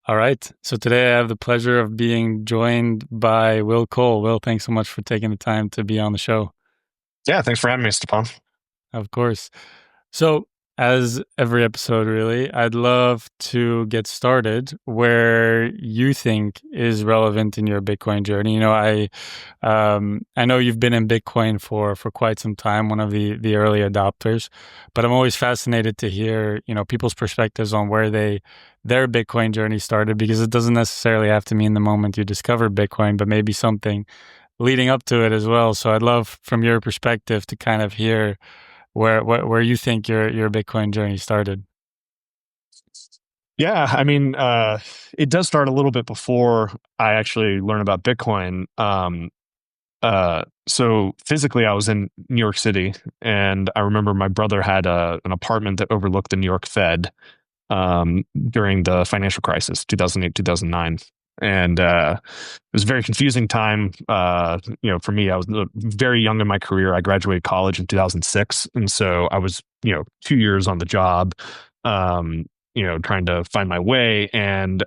All right. So today I have the pleasure of being joined by Will Cole. Will, thanks so much for taking the time to be on the show. Yeah, thanks for having me, Stepan. Of course. So, as every episode, really, I'd love to get started where you think is relevant in your Bitcoin journey. I know you've been in Bitcoin for quite some time, one of the early adopters, but I'm always fascinated to hear people's perspectives on where their Bitcoin journey started, because it doesn't necessarily have to mean the moment you discovered Bitcoin, but maybe something leading up to it as well. So I'd love, from your perspective, to kind of hear where you think your Bitcoin journey started. Yeah, it does start a little bit before I actually learn about Bitcoin. So physically, I was in New York City, and I remember my brother had an apartment that overlooked the New York Fed during the financial crisis, 2008, 2009. And it was a very confusing time. For me, I was very young in my career. I graduated college in 2006. And so I was, 2 years on the job, trying to find my way. And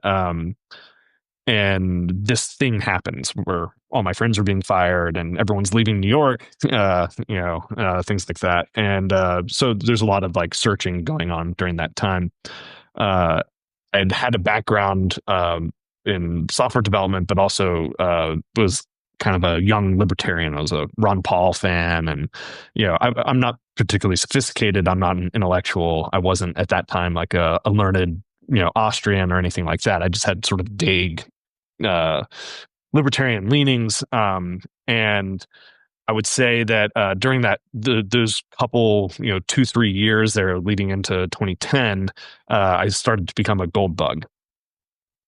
this thing happens where all my friends are being fired and everyone's leaving New York, things like that. And so there's a lot of like searching going on during that time. Uh, I'd had a background in software development, but also was kind of a young libertarian. I was a Ron Paul fan, and I'm not particularly sophisticated. I'm not an intellectual. I wasn't at that time like a learned, Austrian or anything like that. I just had sort of vague uh, libertarian leanings, and I would say that during those couple, 2-3 years there leading into 2010, I started to become a gold bug.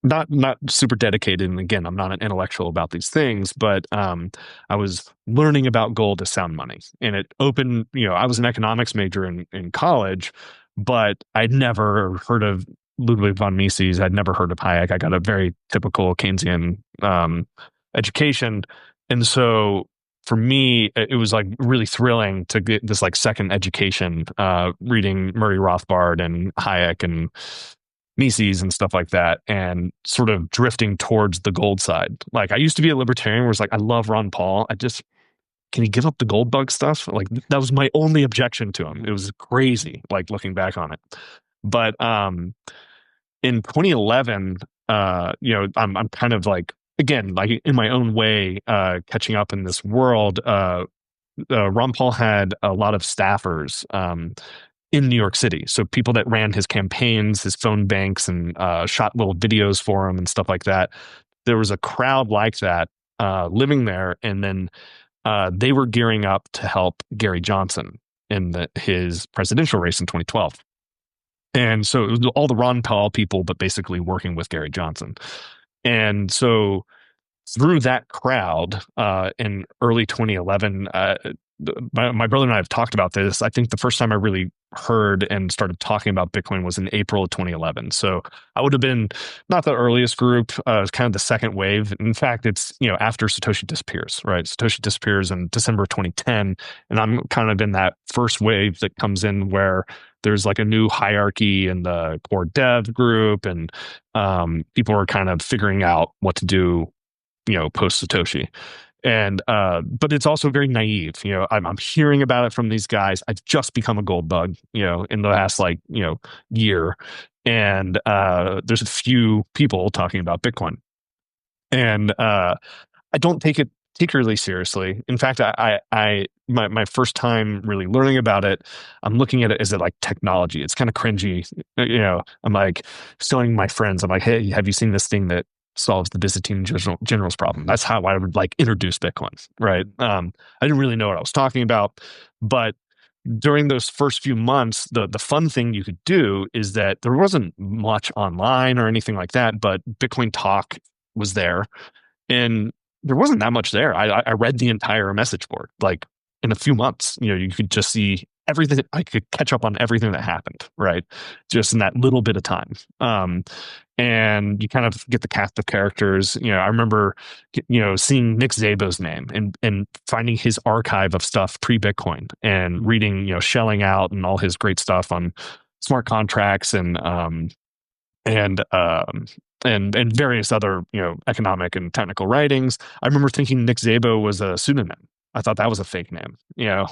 Not super dedicated, and again, I'm not an intellectual about these things, but I was learning about gold as sound money, and it opened. I was an economics major in college, but I'd never heard of Ludwig von Mises. I'd never heard of Hayek. I got a very typical Keynesian education, and so for me, it was like really thrilling to get this like second education, reading Murray Rothbard and Hayek and Mises and stuff like that, and sort of drifting towards the gold side. Like I used to be a libertarian where it's like, I love Ron Paul. Can he give up the gold bug stuff? Like that was my only objection to him. It was crazy, like looking back on it. But in 2011, I'm kind of like, again, like in my own way, catching up in this world. Ron Paul had a lot of staffers in New York City. So people that ran his campaigns, his phone banks, and shot little videos for him and stuff like that. There was a crowd like that living there. And then they were gearing up to help Gary Johnson in his presidential race in 2012. And so it was all the Ron Paul people, but basically working with Gary Johnson. And so through that crowd in early 2011, my brother and I have talked about this. I think the first time I really heard and started talking about Bitcoin was in April of 2011. So I would have been not the earliest group, it's kind of the second wave. In fact, it's, after Satoshi disappears, right? Satoshi disappears in December of 2010. And I'm kind of in that first wave that comes in where there's like a new hierarchy in the core dev group, and people are kind of figuring out what to do, post Satoshi. And but it's also very naive. I'm hearing about it from these guys. I've just become a gold bug, in the last year. And there's a few people talking about Bitcoin. And I don't take it particularly seriously. In fact, my first time really learning about it, I'm looking at it as like technology. It's kind of cringy. I'm like showing my friends, I'm like, hey, have you seen this thing that solves the Byzantine generals problem? That's how I would like introduce Bitcoin, right? I didn't really know what I was talking about, but during those first few months, the fun thing you could do is that there wasn't much online or anything like that, but Bitcoin Talk was there, and there wasn't that much there. I read the entire message board like in a few months. You could just see everything. I could catch up on everything that happened, right? Just in that little bit of time. And you kind of get the cast of characters. I remember, seeing Nick Szabo's name and finding his archive of stuff pre-Bitcoin and reading, Shelling Out and all his great stuff on smart contracts and and various other, economic and technical writings. I remember thinking Nick Szabo was a pseudonym. I thought that was a fake name.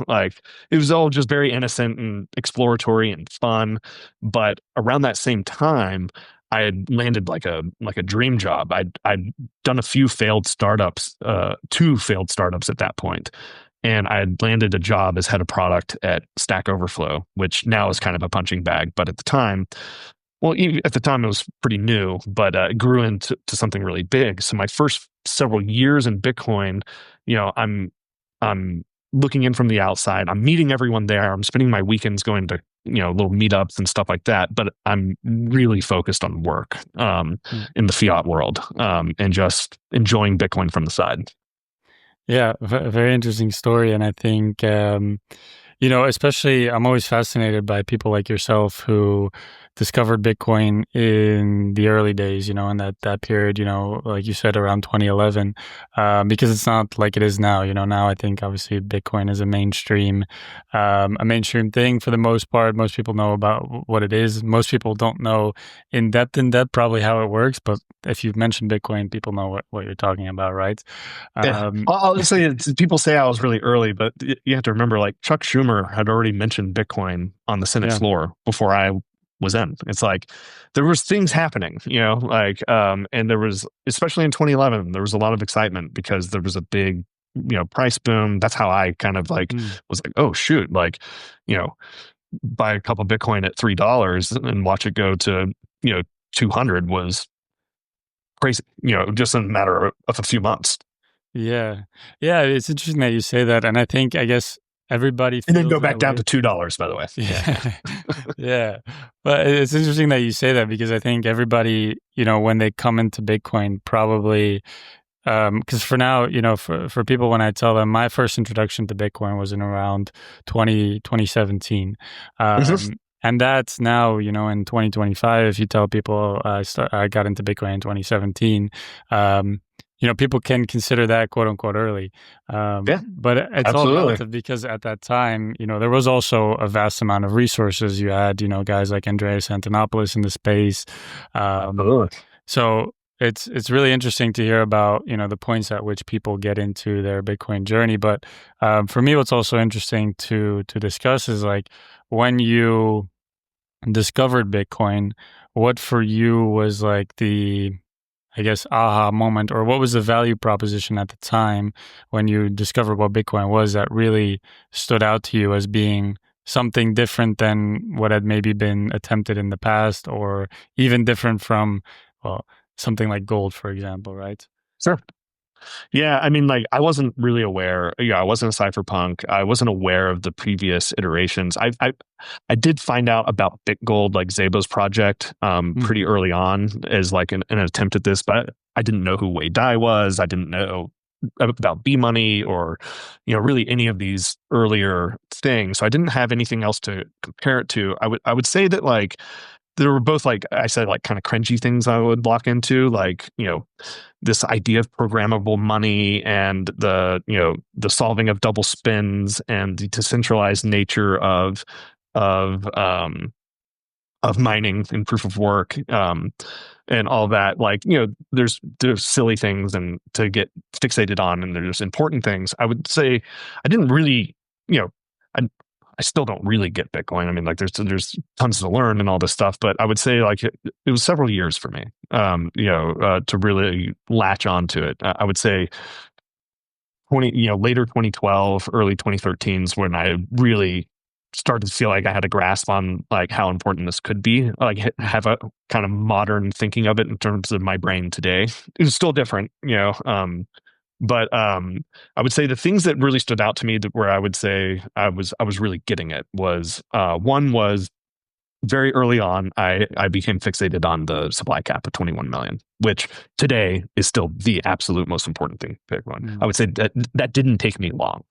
Like it was all just very innocent and exploratory and fun. But around that same time, I had landed like a dream job. I'd done a few failed startups, two failed startups at that point, and I had landed a job as head of product at Stack Overflow, which now is kind of a punching bag, but at the time, well, even at the time it was pretty new, but it grew into something really big. So my first several years in Bitcoin, I'm looking in from the outside. I'm meeting everyone there. I'm spending my weekends going to little meetups and stuff like that. But I'm really focused on work in the fiat world and just enjoying Bitcoin from the side. Yeah, very interesting story. And I think, especially I'm always fascinated by people like yourself who discovered Bitcoin in the early days, in that period, like you said, around 2011, because it's not like it is now. Now I think obviously Bitcoin is a mainstream thing for the most part. Most people know about what it is. Most people don't know in depth probably how it works, but if you've mentioned Bitcoin, people know what you're talking about, right? Yeah, Um, I'll just say people say I was really early, but you have to remember, like Chuck Schumer had already mentioned Bitcoin on the Senate yeah. floor before I was in. It's like there was things happening, and there was, especially in 2011, there was a lot of excitement because there was a big, price boom. That's how I kind of like was like, oh shoot, like, buy a couple Bitcoin at $3 and watch it go to 200 was crazy. Just in a matter of a few months. Yeah. Yeah, it's interesting that you say that, and I guess everybody And then feels go back that down to way. $2, by the way. Yeah. Yeah. Yeah. But it's interesting that you say that because I think everybody, when they come into Bitcoin, probably, because for now, for people, when I tell them my first introduction to Bitcoin was in around 2017. Mhm. And that's now, in 2025, if you tell people I got into Bitcoin in 2017, um, people can consider that quote unquote early. Yeah, But it's all absolutely. relative because at that time, there was also a vast amount of resources. You had, guys like Andreas Antonopoulos in the space. Um, Absolutely. so it's really interesting to hear about, the points at which people get into their Bitcoin journey. But for me, what's also interesting to discuss is like when you discovered Bitcoin, what for you was like the, I guess, aha moment, or what was the value proposition at the time when you discovered what Bitcoin was that really stood out to you as being something different than what had maybe been attempted in the past, or even different from, well, something like gold, for example, right? Sure. Yeah, I mean, like, I wasn't really aware. Yeah, I wasn't a cypherpunk. I wasn't aware of the previous iterations. I did find out about BitGold, like Szabo's project, Mm, pretty early on as like an attempt at this, but I didn't know who Wei Dai was. I didn't know about B Money or, really any of these earlier things. So I didn't have anything else to compare it to. I would say that like there were both, like I said, like kind of cringy things I would lock into, like, this idea of programmable money and the solving of double spins and the decentralized nature of um of mining and proof of work, and all that. Like, there's silly things and to get fixated on, and there's important things. I would say I didn't really, you know I, I still don't really get Bitcoin. I mean, like, there's tons to learn and all this stuff, but I would say like it was several years for me, to really latch onto it. I would say later 2012, early 2013 is when I really started to feel like I had a grasp on like how important this could be. Like, mm, have a kind of modern thinking of it in terms of my brain today. It's still different, but I would say the things that really stood out to me, that where I would say I was really getting it, was one was very early on, I became fixated on the supply cap of 21 million, which today is still the absolute most important thing to pick one. I mm, would say that didn't take me long.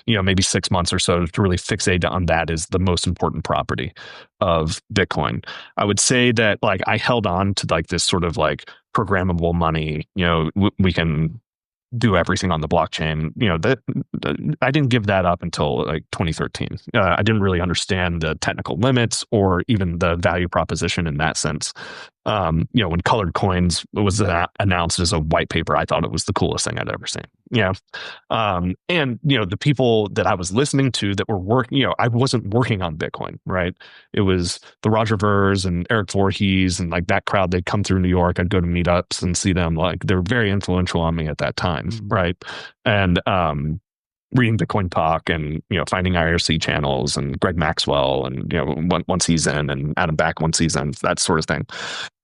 Maybe 6 months or so to really fixate on that is the most important property of Bitcoin. I would say that like I held on to like this sort of like programmable money. We can do everything on the blockchain. That I didn't give that up until like 2013. I didn't really understand the technical limits or even the value proposition in that sense. When colored coins was announced as a white paper, I thought it was the coolest thing I'd ever seen. And the people that I was listening to that were working, I wasn't working on Bitcoin, right? It was the Roger Vers and Eric Voorhees and like that crowd. They'd come through New York. I'd go to meetups and see them. Like they're very influential on me at that time, right? And reading Bitcoin Talk and finding IRC channels and Greg Maxwell and one season and Adam Back one season, that sort of thing.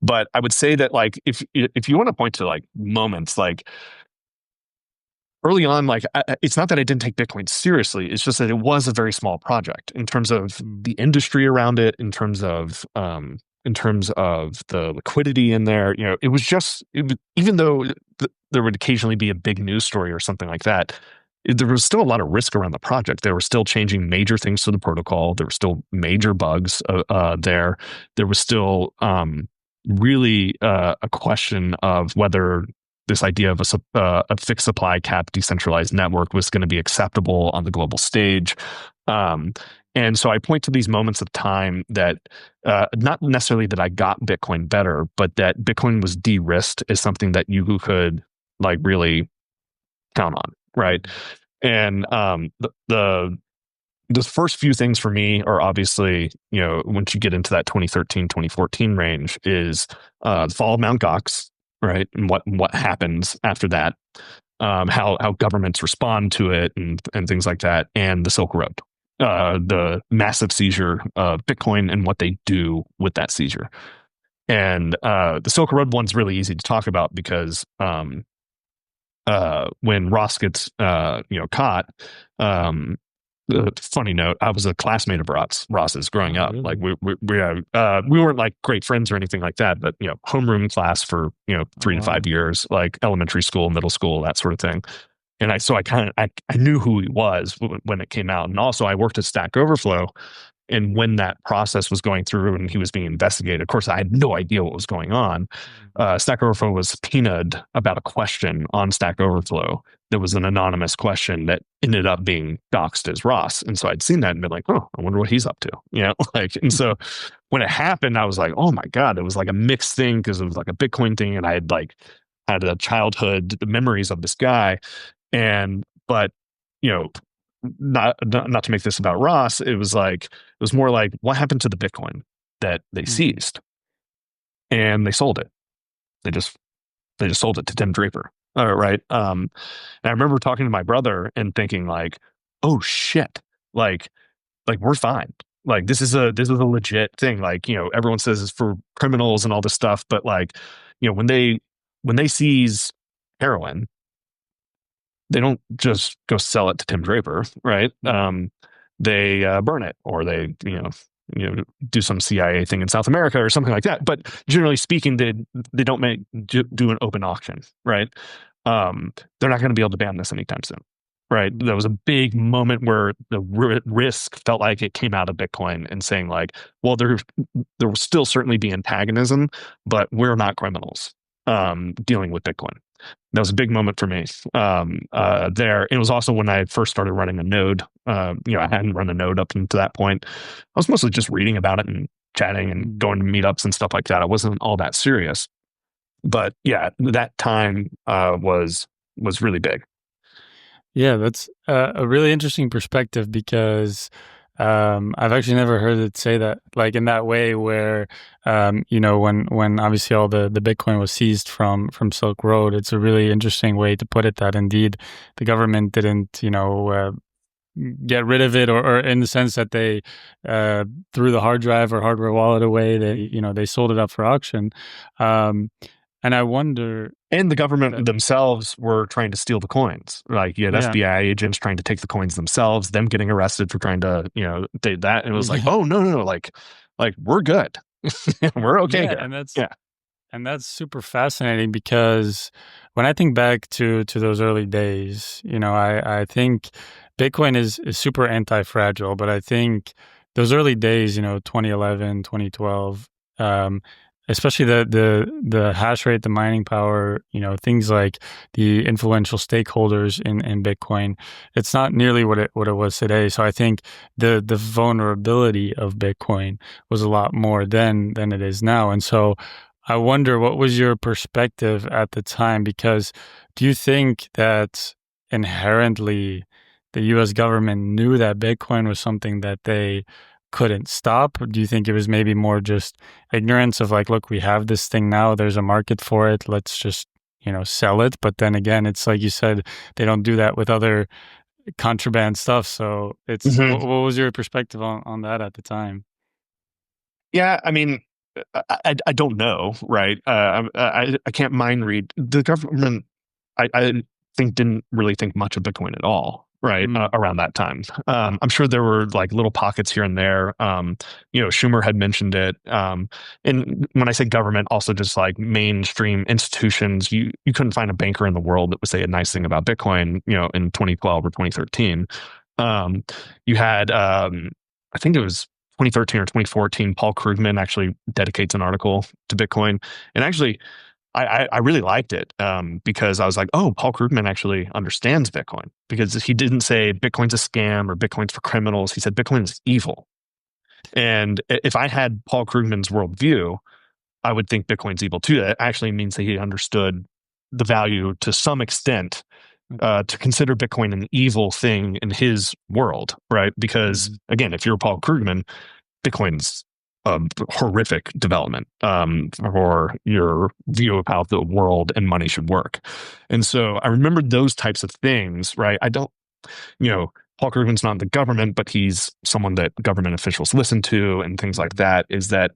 But I would say that like if you want to point to like moments like early on, like it's not that I didn't take Bitcoin seriously. It's just that it was a very small project in terms of the industry around it, in terms of the liquidity in there. It was just even though there would occasionally be a big news story or something like that, there was still a lot of risk around the project. They were still changing major things to the protocol. There were still major bugs there. There was still really a question of whether this idea of a fixed supply cap decentralized network was going to be acceptable on the global stage. And so I point to these moments of time that not necessarily that I got Bitcoin better, but that Bitcoin was de-risked as something that you could like really count on. Right. And the first few things for me are obviously, once you get into that 2013, 2014 range is the fall of Mt. Gox, right? And what happens after that, how governments respond to it and things like that, and the Silk Road, the massive seizure of Bitcoin and what they do with that seizure. And the Silk Road one's really easy to talk about because when Ross gets caught, funny note, I was a classmate of Ross's growing up. Like we weren't like great friends or anything like that, but homeroom class for 3 to 5 years, like elementary school, middle school, that sort of thing. And I knew who he was when it came out, and also I worked at Stack Overflow. And when that process was going through and he was being investigated, of course, I had no idea what was going on. Stack Overflow was subpoenaed about a question on Stack Overflow. There was an anonymous question that ended up being doxed as Ross. And so I'd seen that and been like, oh, I wonder what he's up to. And so when it happened, I was like, oh my God, it was like a mixed thing because it was like a Bitcoin thing. And I had like had a childhood memories of this guy. But not to make this about Ross, it was more like what happened to the Bitcoin that they seized, and they sold it. They just sold it to Tim Draper. Right. And I remember talking to my brother and thinking like, oh shit, like we're fine. Like this is a legit thing. Like, everyone says it's for criminals and all this stuff, but like, when they seize heroin, they don't just go sell it to Tim Draper, right? They burn it, or they do some CIA thing in South America or something like that. But generally speaking, they don't do an open auction, right? They're not going to be able to ban this anytime soon, right? There was a big moment where the risk felt like it came out of Bitcoin and saying like, well, there will still certainly be antagonism, but we're not criminals dealing with Bitcoin. That was a big moment for me there. It was also when I first started running a node. I hadn't run a node up until that point. I was mostly just reading about it and chatting and going to meetups and stuff like that. I wasn't all that serious. But yeah, that time was really big. Yeah, that's a really interesting perspective because I've actually never heard it say that like in that way where, when obviously all the Bitcoin was seized from Silk Road, it's a really interesting way to put it that indeed the government didn't, get rid of it or in the sense that they threw the hard drive or hardware wallet away. They sold it up for auction. And I wonder... And the government themselves were trying to steal the coins. Like you had FBI agents trying to take the coins themselves, them getting arrested for trying to, do that. And it was like, oh, no, like we're good. We're okay. Yeah, and that's super fascinating because when I think back to those early days, I think Bitcoin is super anti-fragile, but I think those early days, 2011, 2012, especially the hash rate, the mining power, things like the influential stakeholders in Bitcoin, it's not nearly what it was today. So I think the vulnerability of Bitcoin was a lot more then than it is now. And so I wonder what was your perspective at the time? Because do you think that inherently the US government knew that Bitcoin was something that they couldn't stop? Or do you think it was maybe more just ignorance of like, look, we have this thing now, there's a market for it, let's just, sell it. But then again, it's like you said, they don't do that with other contraband stuff. So it's Mhm. what was your perspective on that at the time? Yeah, I mean, I don't know, right? I can't mind read the government. I think didn't really think much of Bitcoin at all, right? Mm, Around that time, I'm sure there were like little pockets here and there. Schumer had mentioned it, and when I say government, also just like mainstream institutions. You couldn't find a banker in the world that would say a nice thing about Bitcoin, in 2012 or 2013. Um, you had, I think it was 2013 or 2014, Paul Krugman actually dedicates an article to Bitcoin. And actually, I really liked it, because I was like, oh, Paul Krugman actually understands Bitcoin, because he didn't say Bitcoin's a scam or Bitcoin's for criminals. He said Bitcoin is evil. And if I had Paul Krugman's worldview, I would think Bitcoin's evil too. That actually means that he understood the value to some extent, to consider Bitcoin an evil thing in his world, right? Because mhm, again, if you're Paul Krugman, Bitcoin's a horrific development, for your view of how the world and money should work. And so I remember those types of things, right? I don't, you know, Paul Krugman's not in the government, but he's someone that government officials listen to and things like mhm, that. Is that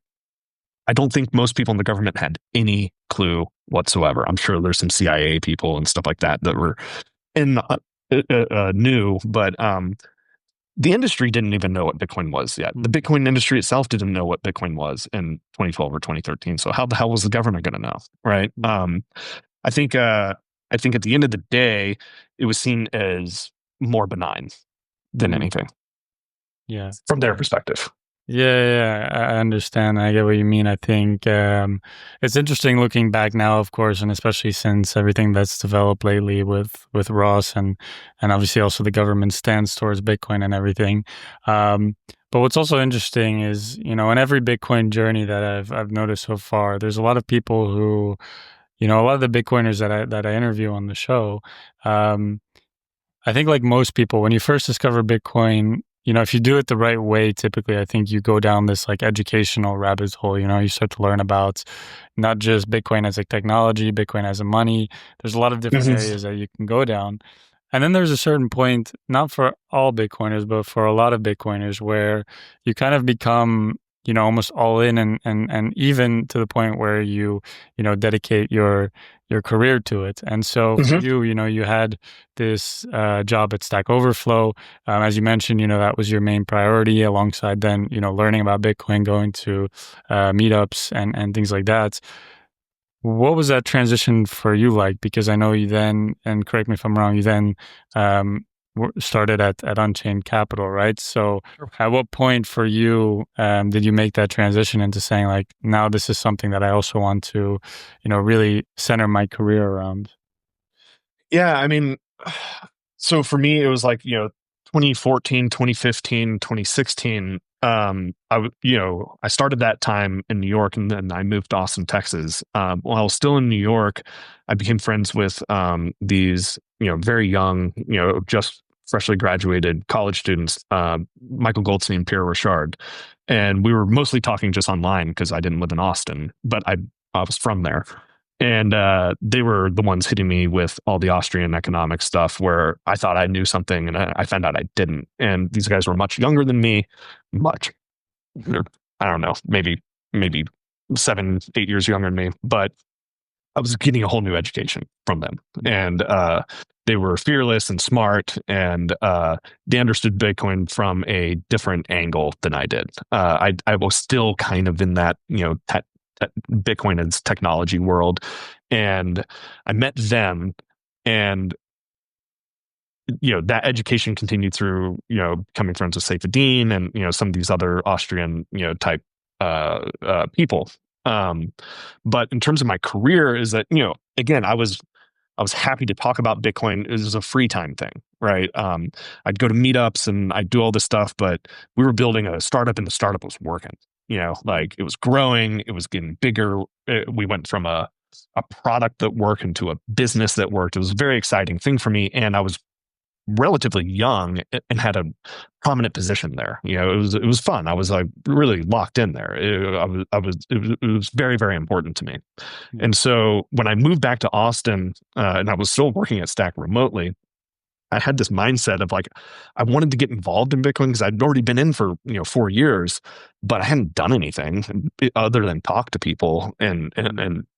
I don't think most people in the government had any clue whatsoever. I'm sure there's some CIA people and stuff like that that were in new, but the industry didn't even know what Bitcoin was yet. The mhm, Bitcoin industry itself didn't know what Bitcoin was in 2012 or 2013. So how the hell was the government going to know, right? mhm, I think I think at the end of the day, it was seen as more benign than mhm. anything Yeah. from their perspective. Yeah, I understand. I get what you mean. I think it's interesting looking back now, of course, and especially since everything that's developed lately with Ross and obviously also the government stance towards Bitcoin and everything. But what's also interesting is, in every Bitcoin journey that I've noticed so far, there's a lot of people who, a lot of the Bitcoiners that I interview on the show. Um, I think like most people, when you first discover Bitcoin, if you do it the right way, typically I think you go down this like educational rabbit hole. You start to learn about not just Bitcoin as a technology, Bitcoin as a money. There's a lot of different Mhm. areas that you can go down. And then there's a certain point, not for all Bitcoiners, but for a lot of Bitcoiners, where you kind of become, almost all in and even to the point where dedicate your career to it. And so for Mhm. you, you had this job at Stack Overflow. As you mentioned, that was your main priority alongside then, learning about Bitcoin, going to meetups and things like that. What was that transition for you like? Because I know you then, and correct me if I'm wrong, you then started at Unchained Capital, right? So at what point for you did you make that transition into saying like, now this is something that I also want to, really center my career around? Yeah, I mean, so for me, it was like, 2014, 2015, 2016. I started that time in New York and then I moved to Austin, Texas. While I was still in New York, I became friends with these, very young, just freshly graduated college students, Michael Goldstein and Pierre Richard. And we were mostly talking just online because I didn't live in Austin, but I was from there. And they were the ones hitting me with all the Austrian economic stuff where I thought I knew something and I found out I didn't. And these guys were much younger than me, much, I don't know, maybe 7, 8 years younger than me, but I was getting a whole new education from them. And they were fearless and smart, and they understood Bitcoin from a different angle than I did. I was still kind of in that, Bitcoin as technology world. And I met them, and that education continued through becoming friends with Saifedean and some of these other Austrian type people. Um, but in terms of my career, is that again I was happy to talk about Bitcoin. It was a free time thing, right? I'd go to meetups and I'd do all this stuff, but we were building a startup and the startup was working. Like it was growing, it was getting bigger. We went from a product that worked into a business that worked. It was a very exciting thing for me, and I was relatively young and had a prominent position there. It was fun. I was like really locked in there. It was very, very important to me. Yeah. And so when I moved back to Austin, and I was still working at Stack remotely, I had this mindset of like, I wanted to get involved in Bitcoin because I'd already been in for 4 years, but I hadn't done anything other than talk to people and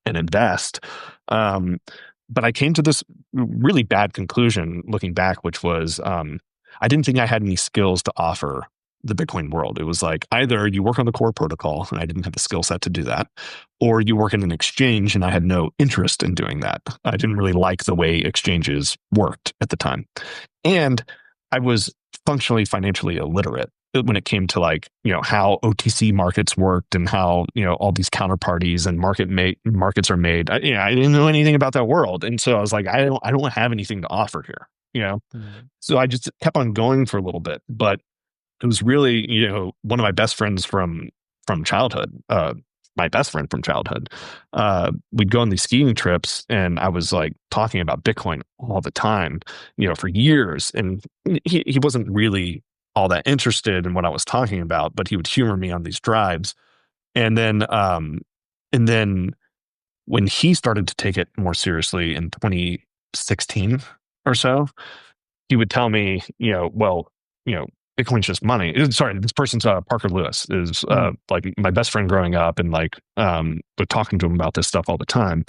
invest. Um, but I came to this really bad conclusion looking back, which was I didn't think I had any skills to offer the Bitcoin world. It was like either you work on the core protocol, and I didn't have the skill set to do that, or you work in an exchange, and I had no interest in doing that. I didn't really like the way exchanges worked at the time. And I was functionally financially illiterate when it came to like, how OTC markets worked and how, all these counterparties and markets are made. I didn't know anything about that world. And so I was like, I don't have anything to offer here. Mm. So I just kept on going for a little bit, but it was really, one of my best friends from childhood, my best friend from childhood. We'd go on these skiing trips, and I was like talking about Bitcoin all the time, for years. And he wasn't really all that interested in what I was talking about, but he would humor me on these drives. And then when he started to take it more seriously in 2016 or so, he would tell me, well, Bitcoin's just money. Sorry, this person's Parker Lewis is Mm. like my best friend growing up, and like but talking to him about this stuff all the time.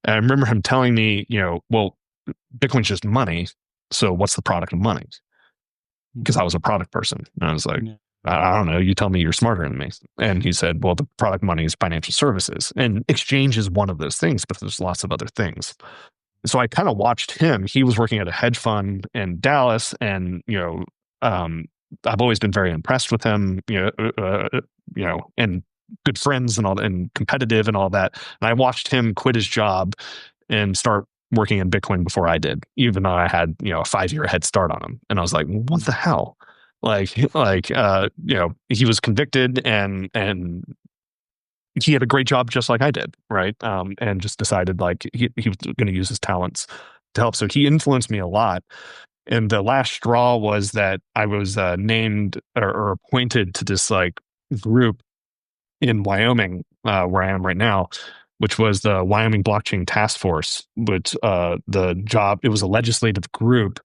And I remember him telling me, well, Bitcoin's just money. So what's the product of money? Because I was a product person, and I was like, Yeah. I don't know. You tell me, you're smarter than me. And he said, well, the product money is financial services, and exchange is one of those things, but there's lots of other things. So I kind of watched him. He was working at a hedge fund in Dallas, and I've always been very impressed with him. And good friends and all, and competitive and all that. And I watched him quit his job and start working in Bitcoin before I did, even though I had a 5-year head start on him. And I was like, what the hell? He was convicted, and he had a great job just like I did, right? And just decided like he was going to use his talents to help. So he influenced me a lot. And the last straw was that I was named or appointed to this like group in Wyoming, where I am right now, which was the Wyoming Blockchain Task Force. Which it was a legislative group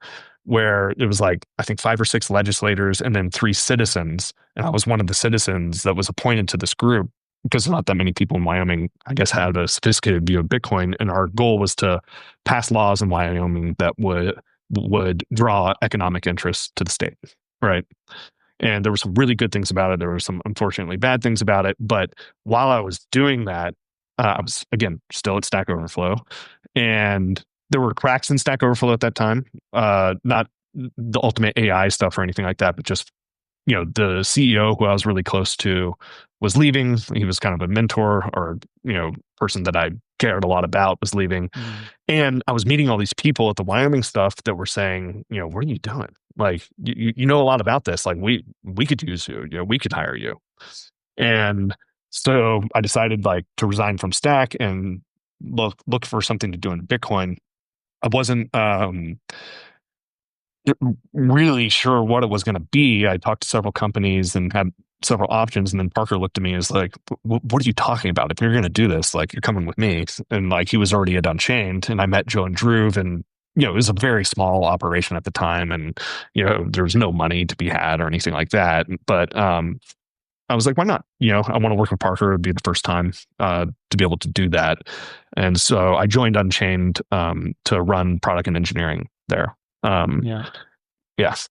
where it was like, I think 5 or 6 legislators and then 3 citizens. And I was one of the citizens that was appointed to this group, because not that many people in Wyoming, I guess, had a sophisticated view of Bitcoin. And our goal was to pass laws in Wyoming that would draw economic interest to the state, right? And there were some really good things about it. There were some unfortunately bad things about it. But while I was doing that, I was, again, still at Stack Overflow. And there were cracks in Stack Overflow at that time. Not the ultimate AI stuff or anything like that, but just, the CEO who I was really close to was leaving. He was kind of a mentor, or, person that I cared a lot about was leaving. Mm. And I was meeting all these people at the Wyoming stuff that were saying, what are you doing? Like, you know a lot about this. Like, we could use you. We could hire you. And so I decided like to resign from Stack and look for something to do in Bitcoin. I wasn't really sure what it was going to be. I talked to several companies and had several options, and then Parker looked at me as like, what are you talking about? If you're going to do this, like, you're coming with me. And like, he was already at Unchained, and I met Joe and Drew, and it was a very small operation at the time, and there was no money to be had or anything like that. But I was like, why not? I want to work with Parker. It'd be the first time to be able to do that. And so I joined Unchained to run product and engineering there. Yeah. Yes.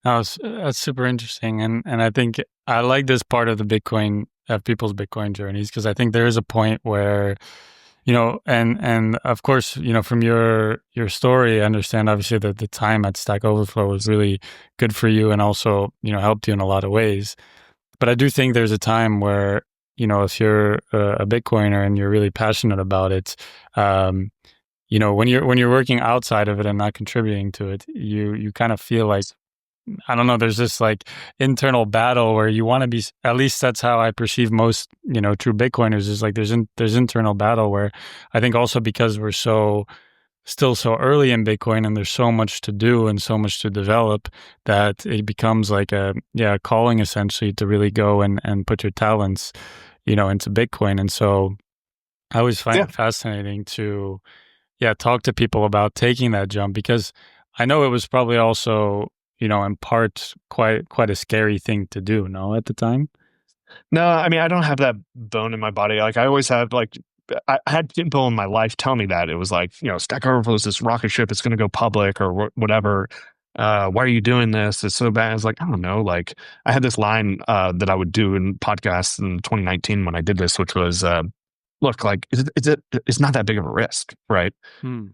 That's super interesting, and I think I like this part of the Bitcoin of people's Bitcoin journeys, because I think there is a point where, and of course, from your story, I understand obviously that the time at Stack Overflow was really good for you, and also helped you in a lot of ways. But I do think there's a time where if you're a Bitcoiner and you're really passionate about it, when you're working outside of it and not contributing to it, you kind of feel like I don't know, there's this like internal battle where you want to be, at least that's how I perceive most, true Bitcoiners, is like there's internal battle where I think also because we're still so early in Bitcoin and there's so much to do and so much to develop that it becomes like a calling essentially to really go and put your talents, into Bitcoin. And so I always find Yeah. it fascinating to, talk to people about taking that jump because I know it was probably also, in part quite a scary thing to do, no, at the time? No, I mean, I don't have that bone in my body. Like I always have like I had people in my life tell me that it was like, Stack Overflow is this rocket ship. It's going to go public or whatever. Why are you doing this? It's so bad. It's like, I don't know. Like I had this line that I would do in podcasts in 2019 when I did this, which was, look, like, it's not that big of a risk, right? Hmm.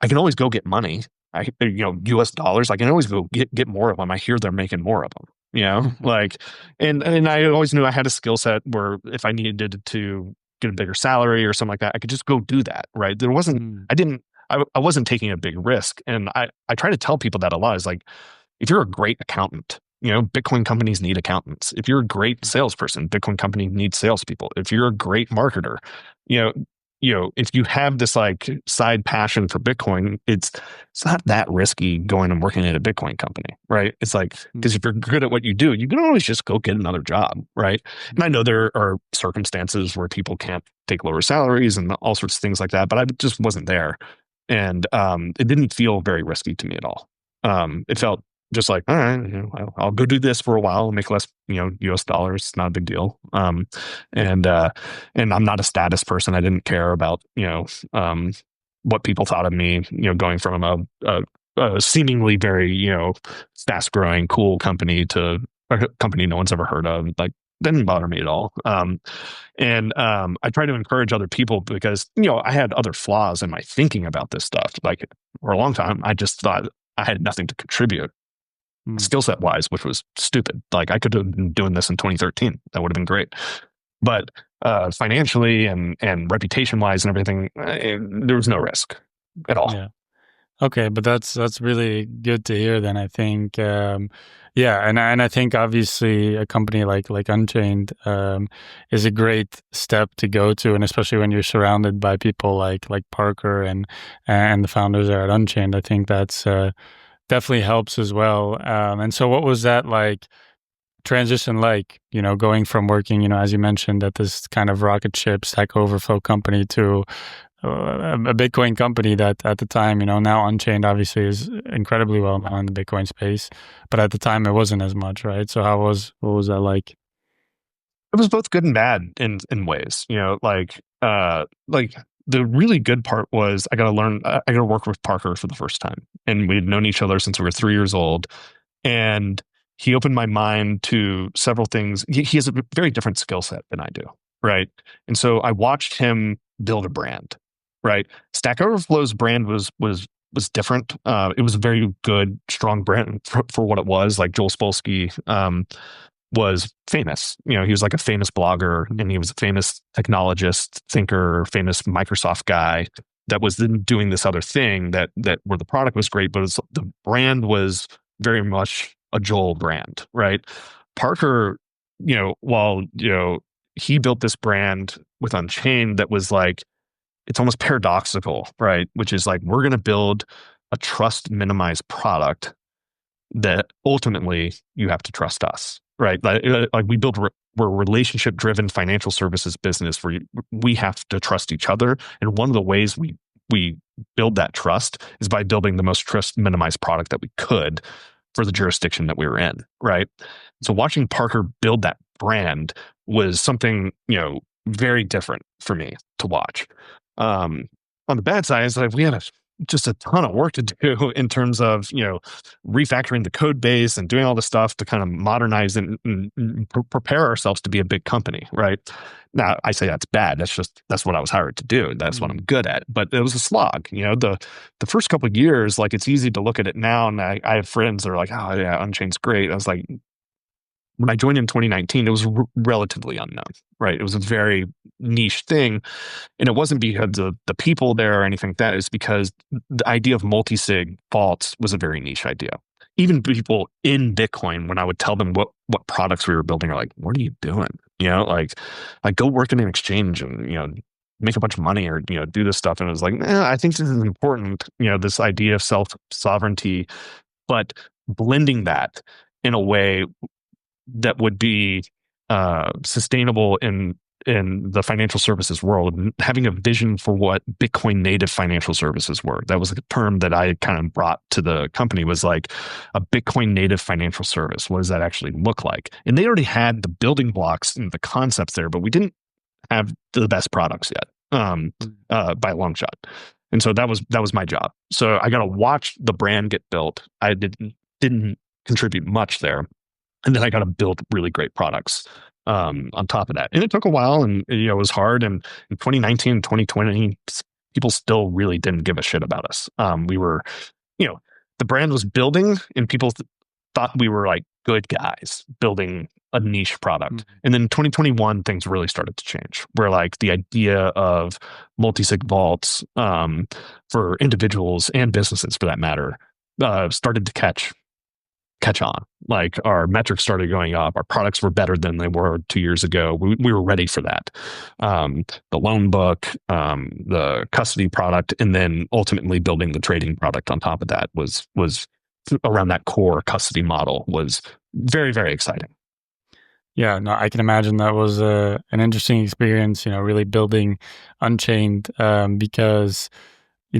I can always go get money. US dollars. I can always go get more of them. I hear they're making more of them. Like, and I always knew I had a skill set where if I needed to get a bigger salary or something like that, I could just go do that. Right? There wasn't. Hmm. I wasn't taking a big risk, and I try to tell people that a lot. Is like, if you're a great accountant, Bitcoin companies need accountants. If you're a great salesperson, Bitcoin company needs salespeople. If you're a great marketer, you know, if you have this like side passion for Bitcoin, it's not that risky going and working at a Bitcoin company, right? It's like, Hmm. because if you're good at what you do, you can always just go get another job, right? And I know there are circumstances where people can't take lower salaries and all sorts of things like that, but I just wasn't there. And it didn't feel very risky to me at all. It felt just like, all right, I'll go do this for a while, make less, US dollars, not a big deal. And I'm not a status person. I didn't care about, what people thought of me, going from a seemingly very, fast growing, cool company to a company no one's ever heard of. Like, didn't bother me at all. I try to encourage other people because, I had other flaws in my thinking about this stuff. Like for a long time, I just thought I had nothing to contribute Hmm. skill set wise, which was stupid. Like I could have been doing this in 2013. That would have been great. But financially and reputation wise and everything, there was no risk at all. Yeah. Okay, but that's really good to hear then, I think. Yeah, and I think obviously a company like Unchained is a great step to go to, and especially when you're surrounded by people like Parker and the founders there at Unchained, I think that's definitely helps as well. And so what was that like transition like, going from working, as you mentioned, at this kind of rocket ship Stack Overflow company to a Bitcoin company that at the time, now Unchained obviously is incredibly well known in the Bitcoin space, but at the time it wasn't as much, right? So what was that like? It was both good and bad in ways, like the really good part was I got to learn, I got to work with Parker for the first time. And we had known each other since we were 3 years old. And he opened my mind to several things. He has a very different skill set than I do, right? And so I watched him build a brand, right? Stack Overflow's brand was different. It was a very good, strong brand for what it was. Like Joel Spolsky was famous. He was like a famous blogger, and he was a famous technologist, thinker, famous Microsoft guy that was then doing this other thing that where the product was great, but the brand was very much a Joel brand, right? Parker, while he built this brand with Unchained that was like it's almost paradoxical, right? Which is like we're going to build a trust minimized product that ultimately you have to trust us, right? Like we build we're a relationship driven financial services business where we have to trust each other, and one of the ways we build that trust is by building the most trust minimized product that we could for the jurisdiction that we were in, right? So watching Parker build that brand was something, very different for me to watch. On the bad side, is like we had just a ton of work to do in terms of, refactoring the code base and doing all the stuff to kind of modernize and prepare ourselves to be a big company, right? Now, I say that's bad. That's what I was hired to do. That's what I'm Mm. good at. But it was a slog. The first couple of years, like it's easy to look at it now, and I have friends that are like, oh yeah, Unchained's great. I was like, when I joined in 2019, it was relatively unknown, right? It was a very niche thing. And it wasn't because of the people there or anything like that. It's because the idea of multi-sig vaults was a very niche idea. even people in Bitcoin, when I would tell them what products we were building, are like, "What are you doing?" Like go work in an exchange and make a bunch of money, or do this stuff. And it was like, I think this is important. This idea of self sovereignty, but blending that in a way that would be sustainable in the financial services world, and having a vision for what Bitcoin native financial services were. That was a term that I kind of brought to the company, was like a Bitcoin native financial service. What does that actually look like? And they already had the building blocks and the concepts there, but we didn't have the best products yet, by a long shot. And so that was my job. So I got to watch the brand get built. I didn't contribute much there, and then I got to build really great products on top of that. And it took a while, and it was hard. And in 2019 and 2020, people still really didn't give a shit about us. We were, the brand was building, and people thought we were like good guys building a niche product. Mm-hmm. And then 2021, things really started to change, where like the idea of multi-sig vaults for individuals and businesses, for that matter, started to catch on. Like our metrics started going up. Our products were better than they were 2 years ago. We were ready for that. The loan book, the custody product, and then ultimately building the trading product on top of that was around that core custody model, was very, very exciting. Yeah, no, I can imagine that was an interesting experience, really building Unchained, because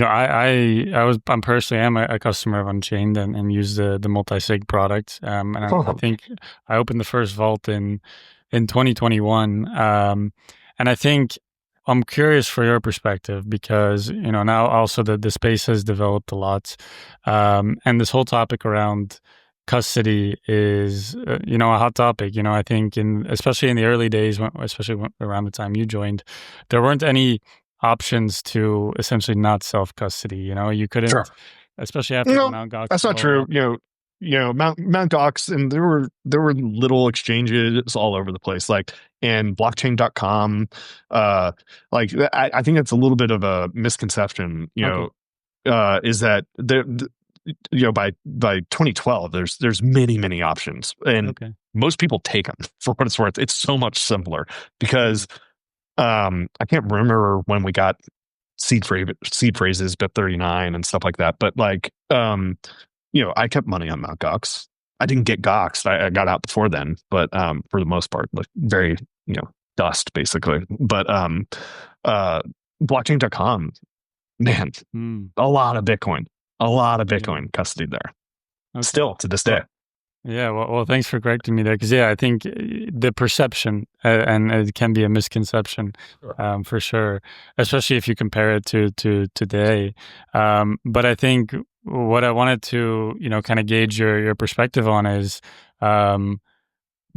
I'm personally am a customer of Unchained and use the multi-sig product. And I think I opened the first vault in 2021. And I think I'm curious for your perspective, because, now also the space has developed a lot. And this whole topic around custody is, a hot topic. I think especially in the early days, especially around the time you joined, there weren't any options to essentially not self-custody. You couldn't, sure, especially after Mt. Gox. That's not true. Mt. Gox, and there were little exchanges all over the place, like, and blockchain.com. I think that's a little bit of a misconception, is that by 2012, there's many options, and most people take them for what it's worth. It's so much simpler, because I can't remember when we got seed phrases, BIP39 and stuff like that. But I kept money on Mt. Gox. I didn't get Goxed. I got out before then, but for the most part, like very, dust basically. But blockchain.com, man, a lot of Bitcoin custody there. Still to this day. Yeah, well, thanks for correcting me there, because I think the perception, and it can be a misconception, for sure, especially if you compare it to today. But I think what I wanted to kind of gauge your perspective on is,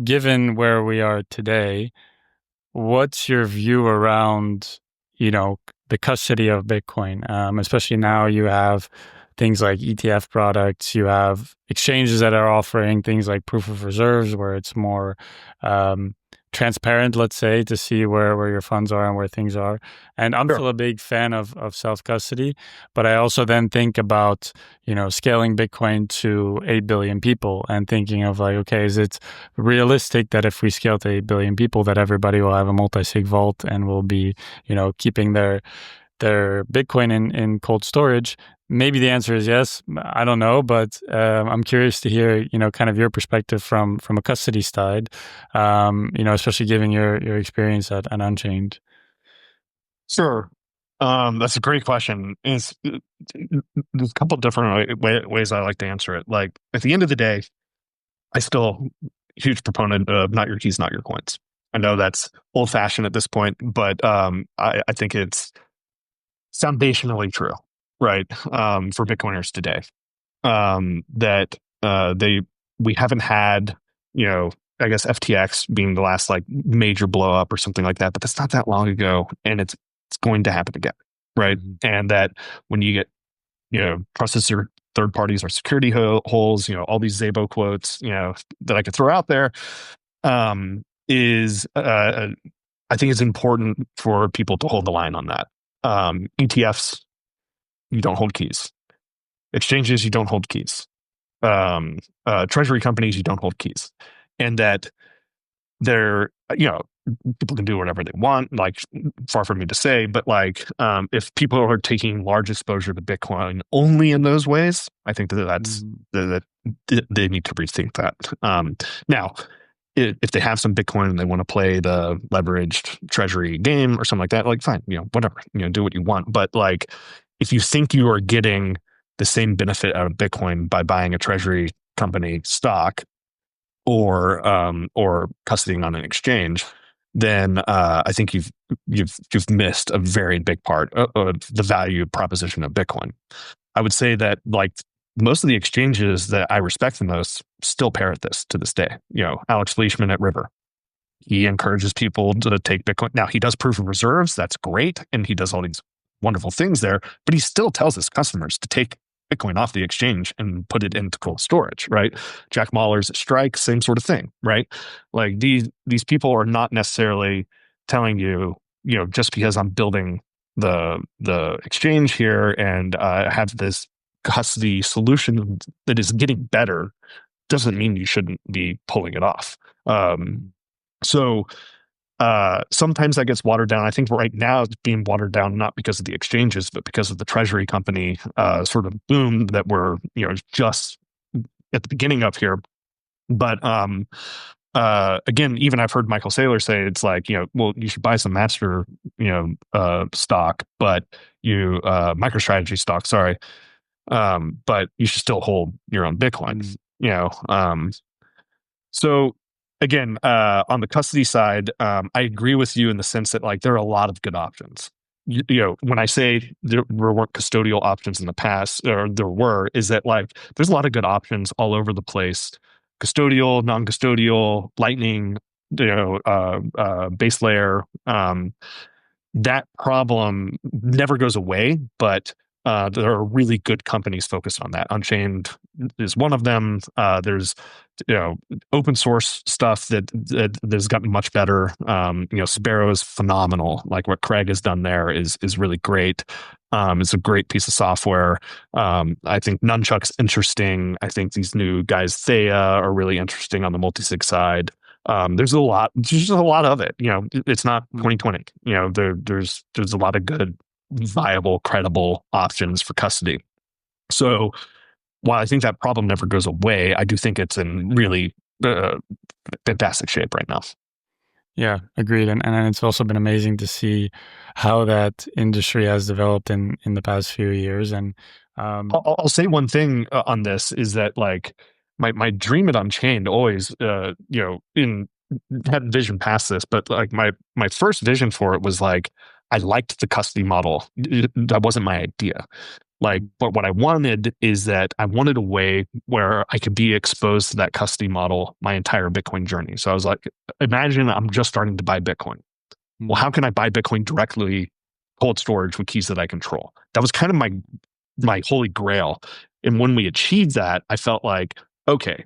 given where we are today, what's your view around the custody of Bitcoin, especially now you have things like ETF products, you have exchanges that are offering things like proof of reserves, where it's more transparent, let's say, to see where your funds are and where things are. And I'm still a big fan of self-custody, but I also then think about, scaling Bitcoin to 8 billion people, and thinking of like, okay, is it realistic that if we scale to 8 billion people, that everybody will have a multi-sig vault and will be, keeping their Bitcoin in cold storage? Maybe the answer is yes. I don't know, but I'm curious to hear, kind of your perspective from a custody side, especially given your experience at Unchained. Sure. That's a great question. There's a couple of different ways I like to answer it. Like, at the end of the day, I still huge proponent of not your keys, not your coins. I know that's old fashioned at this point, but I think it's foundationally true. Right. For Bitcoiners today, that we haven't had, I guess FTX being the last like major blow up or something like that, but that's not that long ago, and it's going to happen again, right? Mm-hmm. And that when you get, trusted third parties or security holes, all these Szabo quotes, that I could throw out there, is I think it's important for people to hold the line on that. ETFs, you don't hold keys. Exchanges, you don't hold keys. treasury companies, you don't hold keys, and that they're, people can do whatever they want, like, far from me to say, but like, if people are taking large exposure to Bitcoin only in those ways, I think that they need to rethink that. Now, if they have some Bitcoin and they want to play the leveraged treasury game or something like that, like, fine, whatever, do what you want. But like, if you think you are getting the same benefit out of Bitcoin by buying a treasury company stock, or custodying on an exchange, then I think you've missed a very big part of the value proposition of Bitcoin. I would say that, like, most of the exchanges that I respect the most still parrot this to this day. Alex Leishman at River, he encourages people to take Bitcoin. Now, he does proof of reserves. That's great. And he does all these wonderful things there, but he still tells his customers to take Bitcoin off the exchange and put it into cold storage, right? Jack Mallers at Strike, same sort of thing, right? Like, these people are not necessarily telling you, just because I'm building the exchange here and have this custody solution that is getting better, doesn't mean you shouldn't be pulling it off. So sometimes that gets watered down. I think right now it's being watered down not because of the exchanges, but because of the treasury company sort of boom that we're just at the beginning of here. But again, even I've heard Michael Saylor say it's like, well, you should buy some master stock, but MicroStrategy stock, sorry, but you should still hold your own Bitcoin. So again, on the custody side, I agree with you in the sense that, like, there are a lot of good options. When I say there weren't custodial options in the past, or there were, is that, like, there's a lot of good options all over the place: custodial, non-custodial, Lightning, base layer. That problem never goes away, but there are really good companies focused on that. Unchained is one of them. There's open source stuff that's gotten much better. Sparrow is phenomenal. Like, what Craig has done there is really great. It's a great piece of software. I think Nunchuck's interesting. I think these new guys, Thea, are really interesting on the multisig side. There's just a lot of it. It's not 2020. There's a lot of good, viable, credible options for custody. So while I think that problem never goes away, I do think it's in really fantastic shape right now. Yeah, agreed. And it's also been amazing to see how that industry has developed in the past few years. And I'll say one thing on this is that, like, my dream at Unchained always, had vision past this, but like my first vision for it was, like, I liked the custody model. That wasn't my idea. Like, but what I wanted is that I wanted a way where I could be exposed to that custody model my entire Bitcoin journey. So I was like, imagine I'm just starting to buy Bitcoin. Well, how can I buy Bitcoin directly, cold storage, with keys that I control? That was kind of my holy grail. And when we achieved that, I felt like, okay,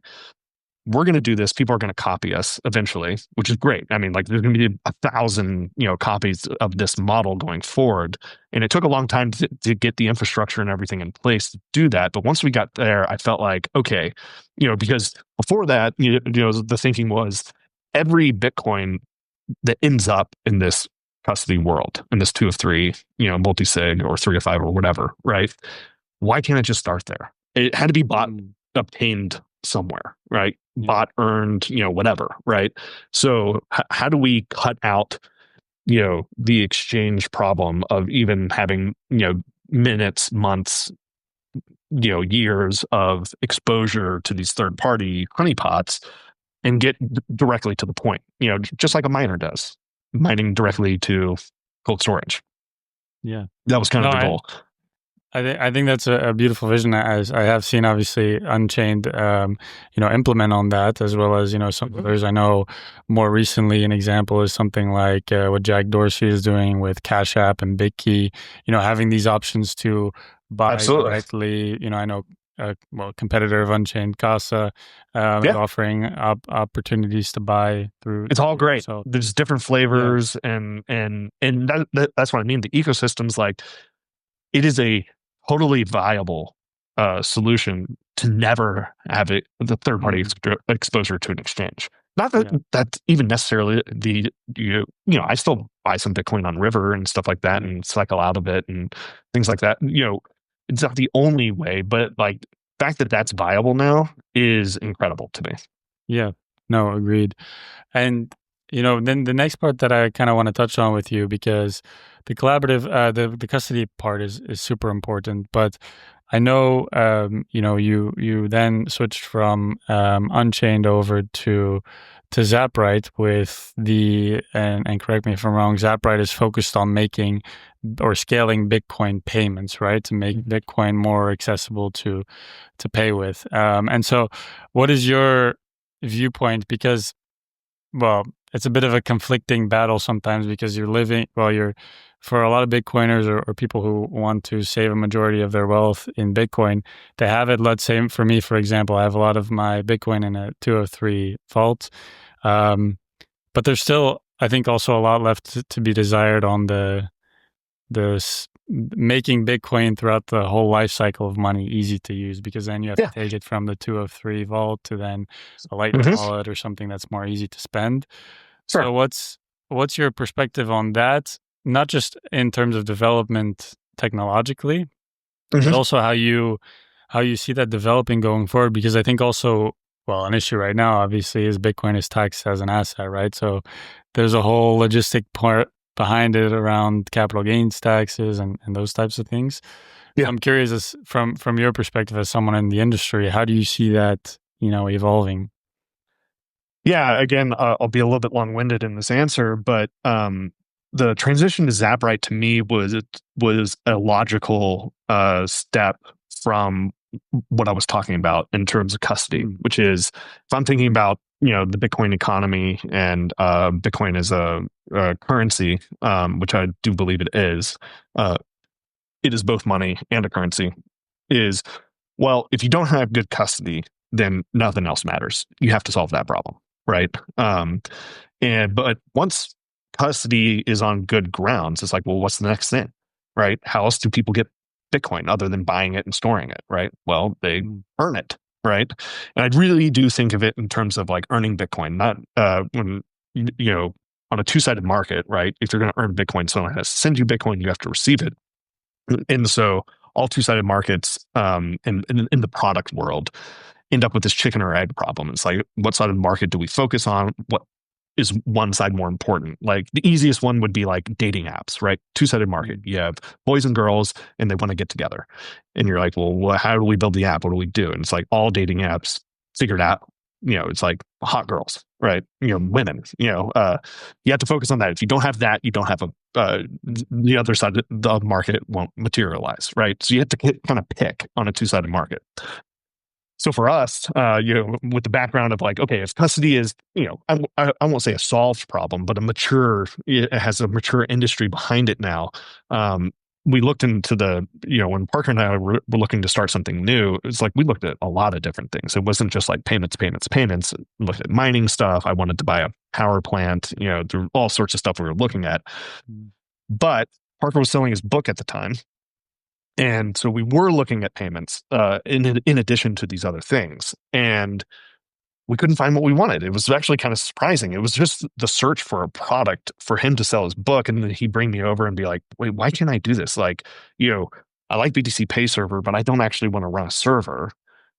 we're going to do this. People are going to copy us eventually, which is great. I mean, like, there's going to be 1,000, copies of this model going forward. And it took a long time to get the infrastructure and everything in place to do that. But once we got there, I felt like, okay, because before that, the thinking was every Bitcoin that ends up in this custody world, in this 2 of 3, multi-sig, or 3 of 5, or whatever, right? Why can't it just start there? It had to be bought, obtained somewhere, right? Bought, earned, whatever, right? So how do we cut out, the exchange problem of even having, minutes, months, years of exposure to these third party honeypots, and get directly to the point, just like a miner does, mining directly to cold storage. Yeah, that was kind of the goal. I think that's a beautiful vision. As I have seen, obviously, Unchained, implement on that, as well as some others. I know more recently, an example is something like what Jack Dorsey is doing with Cash App and BitKey. Having these options to buy directly. I know, competitor of Unchained, Casa, is offering opportunities to buy through. It's all great. So there's different flavors, and that's what I mean. The ecosystem's like, it is a totally viable solution to never have the third party exposure to an exchange. Not that Yeah. that's even necessarily I still buy some Bitcoin on River and stuff like that and cycle out of it and things like that. It's not the only way, but like the fact that that's viable now is incredible to me. Yeah. No, agreed. And then the next part that I kind of want to touch on with you, because the collaborative, the custody part is super important. But I know, you then switched from Unchained over to Zaprite with and correct me if I'm wrong. Zaprite is focused on making or scaling Bitcoin payments, right, to make Bitcoin more accessible to pay with. And so, what is your viewpoint? Because, well, it's a bit of a conflicting battle sometimes, because you're for a lot of Bitcoiners or people who want to save a majority of their wealth in Bitcoin, they have it. Let's say for me, for example, I have a lot of my Bitcoin in a 203 vault. But there's still, I think, also a lot left to be desired on making Bitcoin throughout the whole life cycle of money easy to use, because then you have to take it from the 203 vault to then a Lightning wallet or something that's more easy to spend. Sure. So what's your perspective on that? Not just in terms of development technologically, but also how you see that developing going forward. Because I think also, well, an issue right now obviously is Bitcoin is taxed as an asset, right? So there's a whole logistic part behind it around capital gains taxes and those types of things. Yeah. So I'm curious, from your perspective as someone in the industry, how do you see that, evolving? Yeah, again, I'll be a little bit long-winded in this answer, but the transition to Zaprite to me was a logical step from what I was talking about in terms of custody, which is, if I'm thinking about the Bitcoin economy and Bitcoin as a currency, which I do believe it is both money and a currency. Well, if you don't have good custody, then nothing else matters. You have to solve that problem, right? But once custody is on good grounds, it's like, well, what's the next thing, right? How else do people get Bitcoin other than buying it and storing it, right? Well, they earn it, right? And I really do think of it in terms of like earning Bitcoin, not when on a two-sided market, right? If you're going to earn Bitcoin, someone has to send you Bitcoin, you have to receive it. And so all two-sided markets in the product world end up with this chicken or egg problem. It's like, what side of the market do we focus on? What is one side more important? Like the easiest one would be like dating apps, right? Two-sided market. You have boys and girls and they want to get together. And you're like, well, how do we build the app? What do we do? And it's like all dating apps figured out, it's like hot girls, right? Women, you have to focus on that. If you don't have that, you don't have the other side of the market won't materialize, right? So you have to kind of pick on a two-sided market. So for us, with the background of like, okay, if custody is, I won't say a solved problem, but it has a mature industry behind it now. We looked into when Parker and I were looking to start something new, it's like we looked at a lot of different things. It wasn't just like payments. We looked at mining stuff. I wanted to buy a power plant, there were all sorts of stuff we were looking at. But Parker was selling his book at the time. And so we were looking at payments in addition to these other things. And we couldn't find what we wanted. It was actually kind of surprising. It was just the search for a product for him to sell his book. And then he'd bring me over and be like, wait, why can't I do this? Like, I like BTC Pay Server, but I don't actually want to run a server,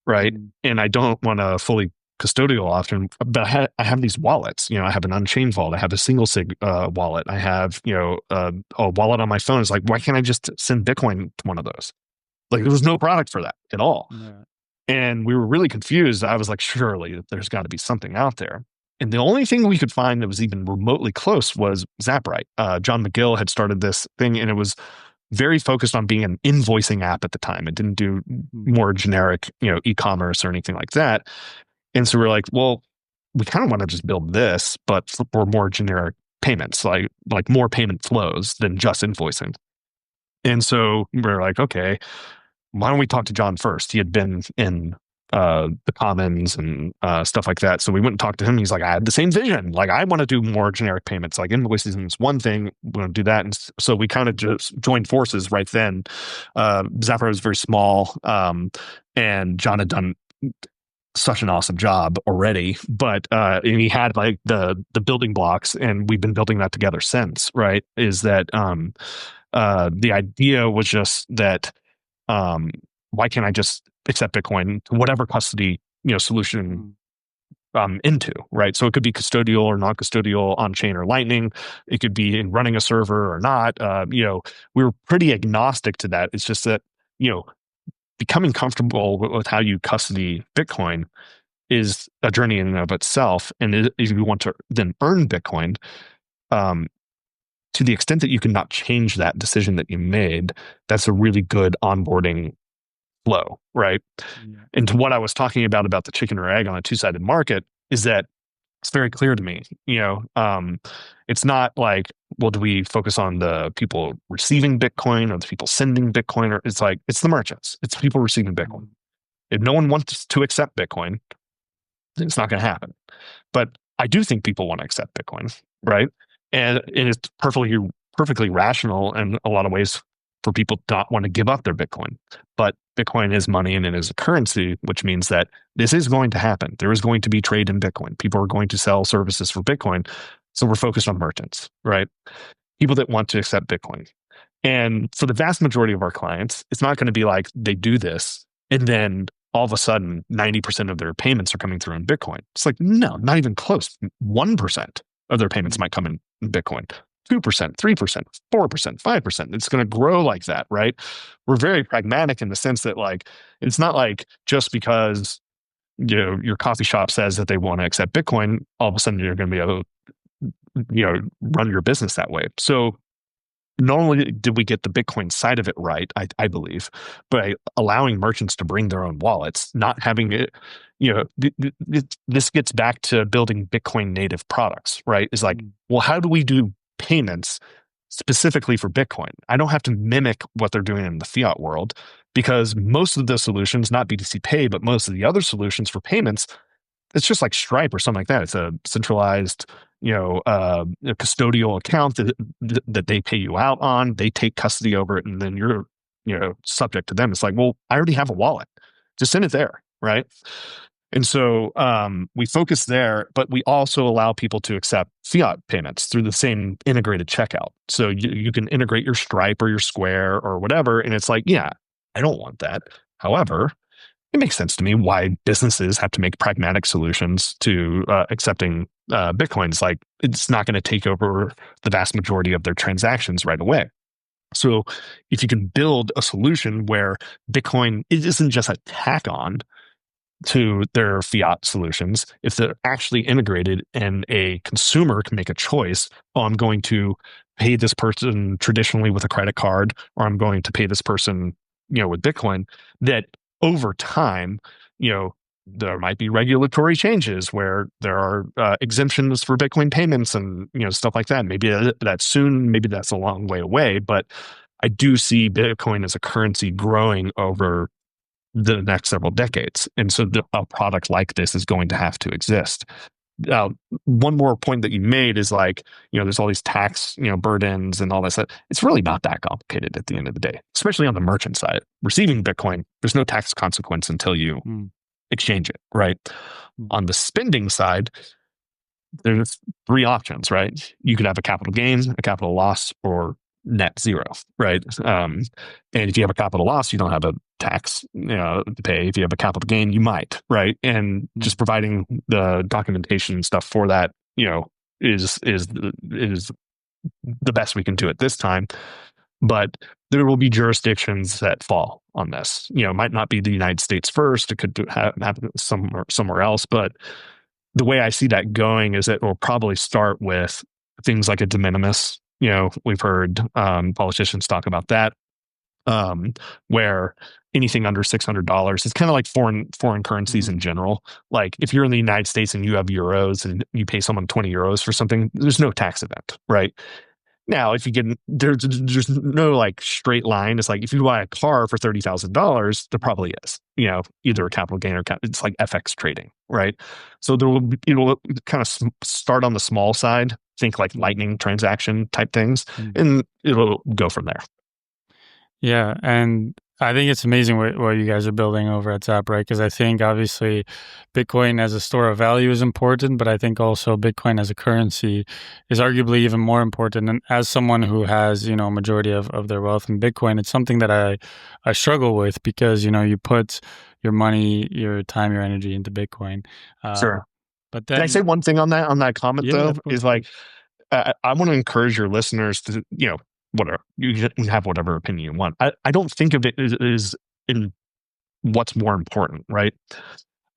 right? And I don't want to fully custodial option, but I have these wallets. I have an Unchained wallet. I have a single sig wallet. I have a wallet on my phone. It's like, why can't I just send Bitcoin to one of those? Like there was no product for that at all. Yeah. And we were really confused. I was like, surely there's got to be something out there. And the only thing we could find that was even remotely close was Zaprite. John McGill had started this thing, and it was very focused on being an invoicing app at the time. It didn't do more generic, e-commerce or anything like that. And so we're like, well, we kind of want to just build this, but for more generic payments, like more payment flows than just invoicing. And so we're like, okay, why don't we talk to John first? He had been in the commons and stuff like that. So we went and talked to him. He's like, I had the same vision. Like, I want to do more generic payments. Like, invoicing is one thing. We want to do that. And so we kind of just joined forces right then. Zaprite was very small, and John had done such an awesome job already, but and he had like the building blocks, and we've been building that together since. Right? Is that the idea was just that why can't I just accept Bitcoin to whatever custody solution into, right? So it could be custodial or non-custodial, on chain or Lightning. It could be in running a server or not. We were pretty agnostic to that. It's just that becoming comfortable with how you custody Bitcoin is a journey in and of itself. And if you want to then earn Bitcoin, to the extent that you can not change that decision that you made, that's a really good onboarding flow, right? Yeah. And to what I was talking about the chicken or egg on a two-sided market is that it's very clear to me. It's not like, well, do we focus on the people receiving Bitcoin or the people sending Bitcoin? Or it's like, it's the merchants. It's people receiving Bitcoin. If no one wants to accept Bitcoin, it's not going to happen. But I do think people want to accept Bitcoin, right? And it's perfectly rational in a lot of ways for people to not want to give up their Bitcoin. But Bitcoin is money and it is a currency, which means that this is going to happen. There is going to be trade in Bitcoin. People are going to sell services for Bitcoin. So we're focused on merchants, right? People that want to accept Bitcoin. And for the vast majority of our clients, it's not going to be like they do this and then all of a sudden 90% of their payments are coming through in Bitcoin. It's like, no, not even close. 1% of their payments might come in Bitcoin. 2%, 3%, 4%, 5%. It's going to grow like that, right? We're very pragmatic in the sense that, like, it's not like just because your coffee shop says that they want to accept Bitcoin, all of a sudden you're going to be able to run your business that way. So not only did we get the Bitcoin side of it right, I believe, by allowing merchants to bring their own wallets, not having it, this gets back to building Bitcoin native products, right? Is like, well, how do we do payments specifically for Bitcoin? I don't have to mimic what they're doing in the fiat world, because most of the solutions, not BTC Pay, but most of the other solutions for payments, it's just like Stripe or something like that. It's a centralized, a custodial account that they pay you out on. They take custody over it, and then you're, subject to them. It's like, well, I already have a wallet. Just send it there, right? And so we focus there, but we also allow people to accept fiat payments through the same integrated checkout. So you can integrate your Stripe or your Square or whatever. And it's like, yeah, I don't want that. However, it makes sense to me why businesses have to make pragmatic solutions to accepting Bitcoin. It's like, it's not going to take over the vast majority of their transactions right away. So if you can build a solution where Bitcoin isn't just a tack on to their fiat solutions, if they're actually integrated and a consumer can make a choice, oh, I'm going to pay this person traditionally with a credit card, or I'm going to pay this person, with Bitcoin, that over time, there might be regulatory changes where there are exemptions for Bitcoin payments and, stuff like that. Maybe that's soon, maybe that's a long way away, but I do see Bitcoin as a currency growing over the next several decades. And so a product like this is going to have to exist. One more point that you made is like, there's all these tax, burdens and all that stuff. It's really not that complicated at the end of the day, especially on the merchant side. Receiving Bitcoin, there's no tax consequence until you exchange it, right? On the spending side, there's three options, right? You could have a capital gain, a capital loss, or net zero, right? And if you have a capital loss, you don't have a tax to pay. If you have a capital gain, you might, right? And just providing the documentation and stuff for that, is the best we can do at this time. But there will be jurisdictions that fall on this. It might not be the United States first. It could happen somewhere else. But the way I see that going is it will probably start with things like a de minimis. We've heard politicians talk about that, where anything under $600, it's kind of like foreign currencies in general. Like if you're in the United States and you have euros and you pay someone 20 euros for something, there's no tax event, right? Now, if you get there's no like straight line. It's like if you buy a car for $30,000, there probably is, either a capital gain or it's like FX trading, right? So there will be, kind of start on the small side, think like lightning transaction type things, Mm. and it'll go from there. Yeah, and I think it's amazing what you guys are building over at Zaprite, because I think obviously Bitcoin as a store of value is important, but I think also Bitcoin as a currency is arguably even more important. And as someone who has, a majority of their wealth in Bitcoin, it's something that I struggle with because, you put your money, your time, your energy into Bitcoin. Uh, Sure. but Can I say then, one thing on that comment yeah, though? of course. Is like I want to encourage your listeners to, whatever you can have whatever opinion you want. I don't think of it as in what's more important, right?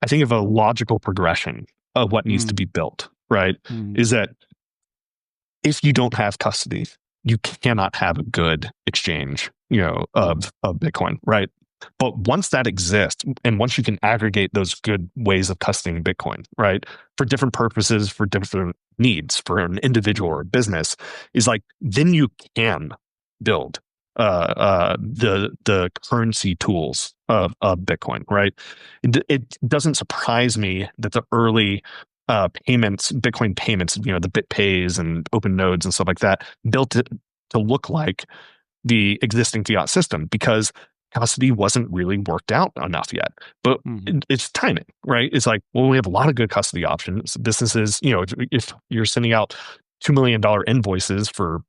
I think of a logical progression of what needs to Mm, be built, right? mm, Is that if you don't have custody, you cannot have a good exchange, of Bitcoin, right? But once that exists, and once you can aggregate those good ways of custodying Bitcoin, right, for different purposes, for different needs, for an individual or a business, is like then you can build the currency tools of Bitcoin, right? It doesn't surprise me that the early payments, Bitcoin payments, the BitPays and open nodes and stuff like that, built it to look like the existing fiat system because custody wasn't really worked out enough yet. But mm, it's timing, right? It's like, well, we have a lot of good custody options. Businesses, if you're sending out $2 million invoices for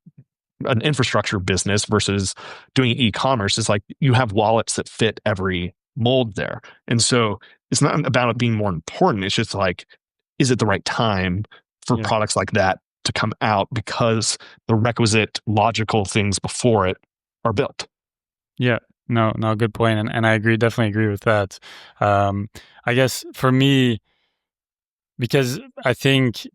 an infrastructure business versus doing e-commerce, it's like you have wallets that fit every mold there. And so it's not about it being more important. It's just like, is it the right time for yeah. products like that to come out because the requisite logical things before it are built? Yeah, no, good point, and I agree, definitely agree with that. Um, I guess for me, because I think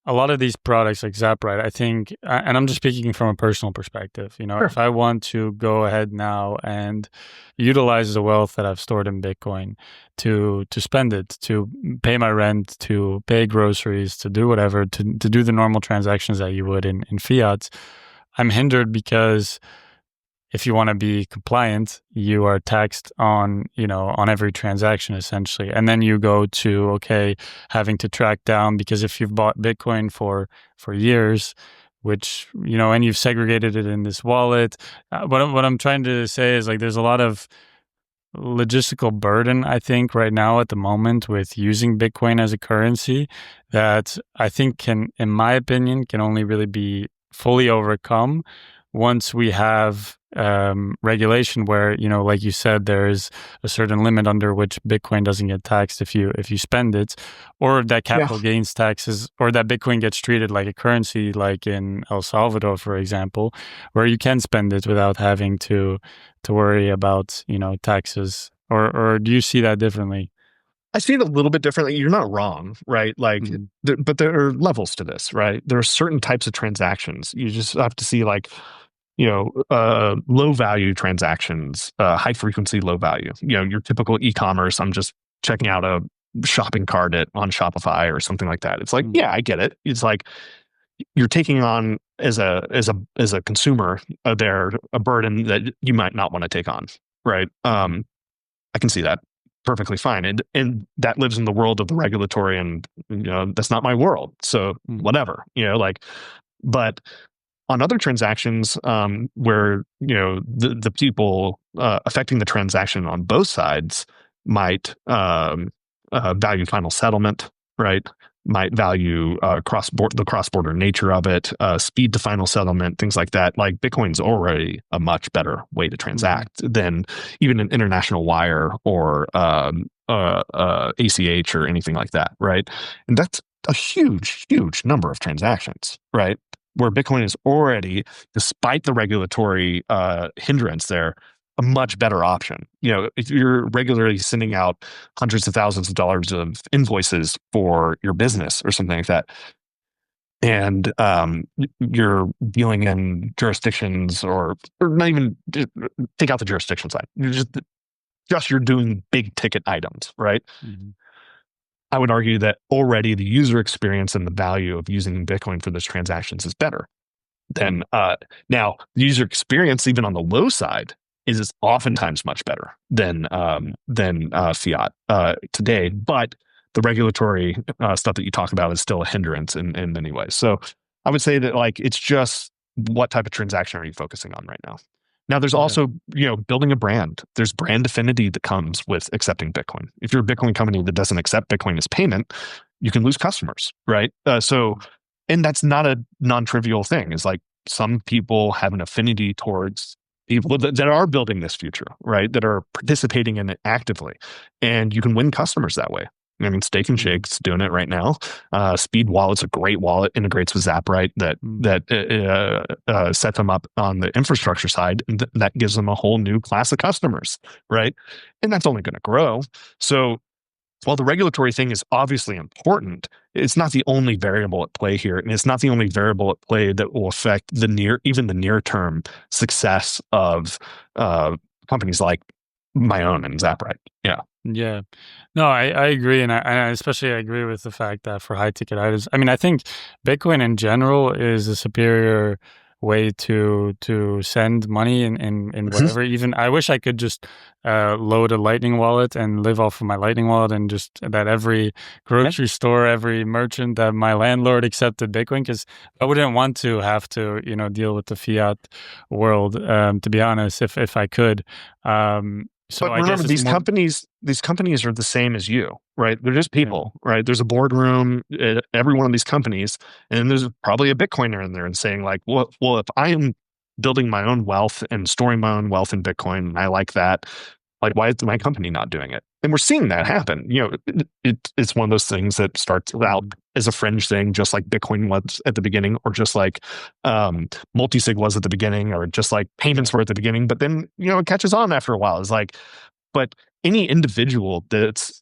a lot of these products like Zaprite, I think, and I'm just speaking from a personal perspective. Sure. If I want to go ahead now and utilize the wealth that I've stored in Bitcoin to spend it, to pay my rent, to pay groceries, to do whatever, to do the normal transactions that you would in fiat, I'm hindered because if you want to be compliant, you are taxed on, on every transaction essentially. And then you go to, okay, having to track down because if you've bought Bitcoin for years, which, and you've segregated it in this wallet, what I'm trying to say is like there's a lot of logistical burden, I think, right now at the moment with using Bitcoin as a currency that I think in my opinion, can only really be fully overcome once we have regulation where, like you said, there's a certain limit under which Bitcoin doesn't get taxed if you spend it, or that Yeah. capital gains taxes, or that Bitcoin gets treated like a currency, like in El Salvador, for example, where you can spend it without having to worry about, taxes. Or do you see that differently? I see it a little bit differently. You're not wrong, right? Like, Mhm. but there are levels to this, right? There are certain types of transactions. You just have to see, like, low value transactions, high frequency, low value. Your typical e-commerce. I'm just checking out a shopping cart on Shopify or something like that. It's like, Mm, yeah, I get it. It's like you're taking on as a consumer there a burden that you might not want to take on, right? mhm, I can see that perfectly fine. And that lives in the world of the regulatory and that's not my world. So mhm, whatever, like, but on other transactions, where, the people affecting the transaction on both sides might value final settlement, right? Might value the cross border nature of it, speed to final settlement, things like that. Like Bitcoin's already a much better way to mhm, transact than even an international wire or ACH or anything like that, right? And that's a huge, huge number of transactions, right? Where Bitcoin is already, despite the regulatory hindrance there, a much better option. If you're regularly sending out hundreds of thousands of dollars of invoices for your business or something like that, and you're dealing in jurisdictions or not even take out the jurisdiction side. You're just you're doing big ticket items, right? mhm. I would argue that already the user experience and the value of using Bitcoin for those transactions is better. then now the user experience, even on the low side, is oftentimes much better than fiat today. But the regulatory stuff that you talk about is still a hindrance in many ways. So I would say that like it's just what type of transaction are you focusing on right now? Now, there's Yeah. also, building a brand. There's brand affinity that comes with accepting Bitcoin. If you're a Bitcoin company that doesn't accept Bitcoin as payment, you can lose customers, right? And that's not a non-trivial thing. It's like some people have an affinity towards people that are building this future, right? That are participating in it actively. And you can win customers that way. I mean, Steak and Shake's doing it right now. Speed Wallet's a great wallet, integrates with Zaprite that set them up on the infrastructure side, and that gives them a whole new class of customers, right? And that's only going to grow. So while the regulatory thing is obviously important, it's not the only variable at play here, and it's not the only variable at play that will affect even the near term success of companies like my own and Zaprite. Yeah. Yeah. No, I agree. And I especially agree with the fact that for high ticket items, I mean, I think Bitcoin in general is a superior way to send money in whatever. Even I wish I could just load a Lightning wallet and live off of my Lightning wallet, and just that every grocery store, every merchant, that my landlord accepted Bitcoin, because I wouldn't want to have to, deal with the fiat world, to be honest, if I could. So But I guess remember, it's these more. companies are the same as you, right? They're just people, right? There's a boardroom at every one of these companies, and there's probably a Bitcoiner in there and saying like, well, if I am building my own wealth and storing my own wealth in Bitcoin, and I like that, like, why is my company not doing it? And we're seeing that happen. It's one of those things that starts out as a fringe thing, just like Bitcoin was at the beginning, or just like multi-sig was at the beginning, or just like payments were at the beginning. But then, it catches on after a while. It's like, but any individual that's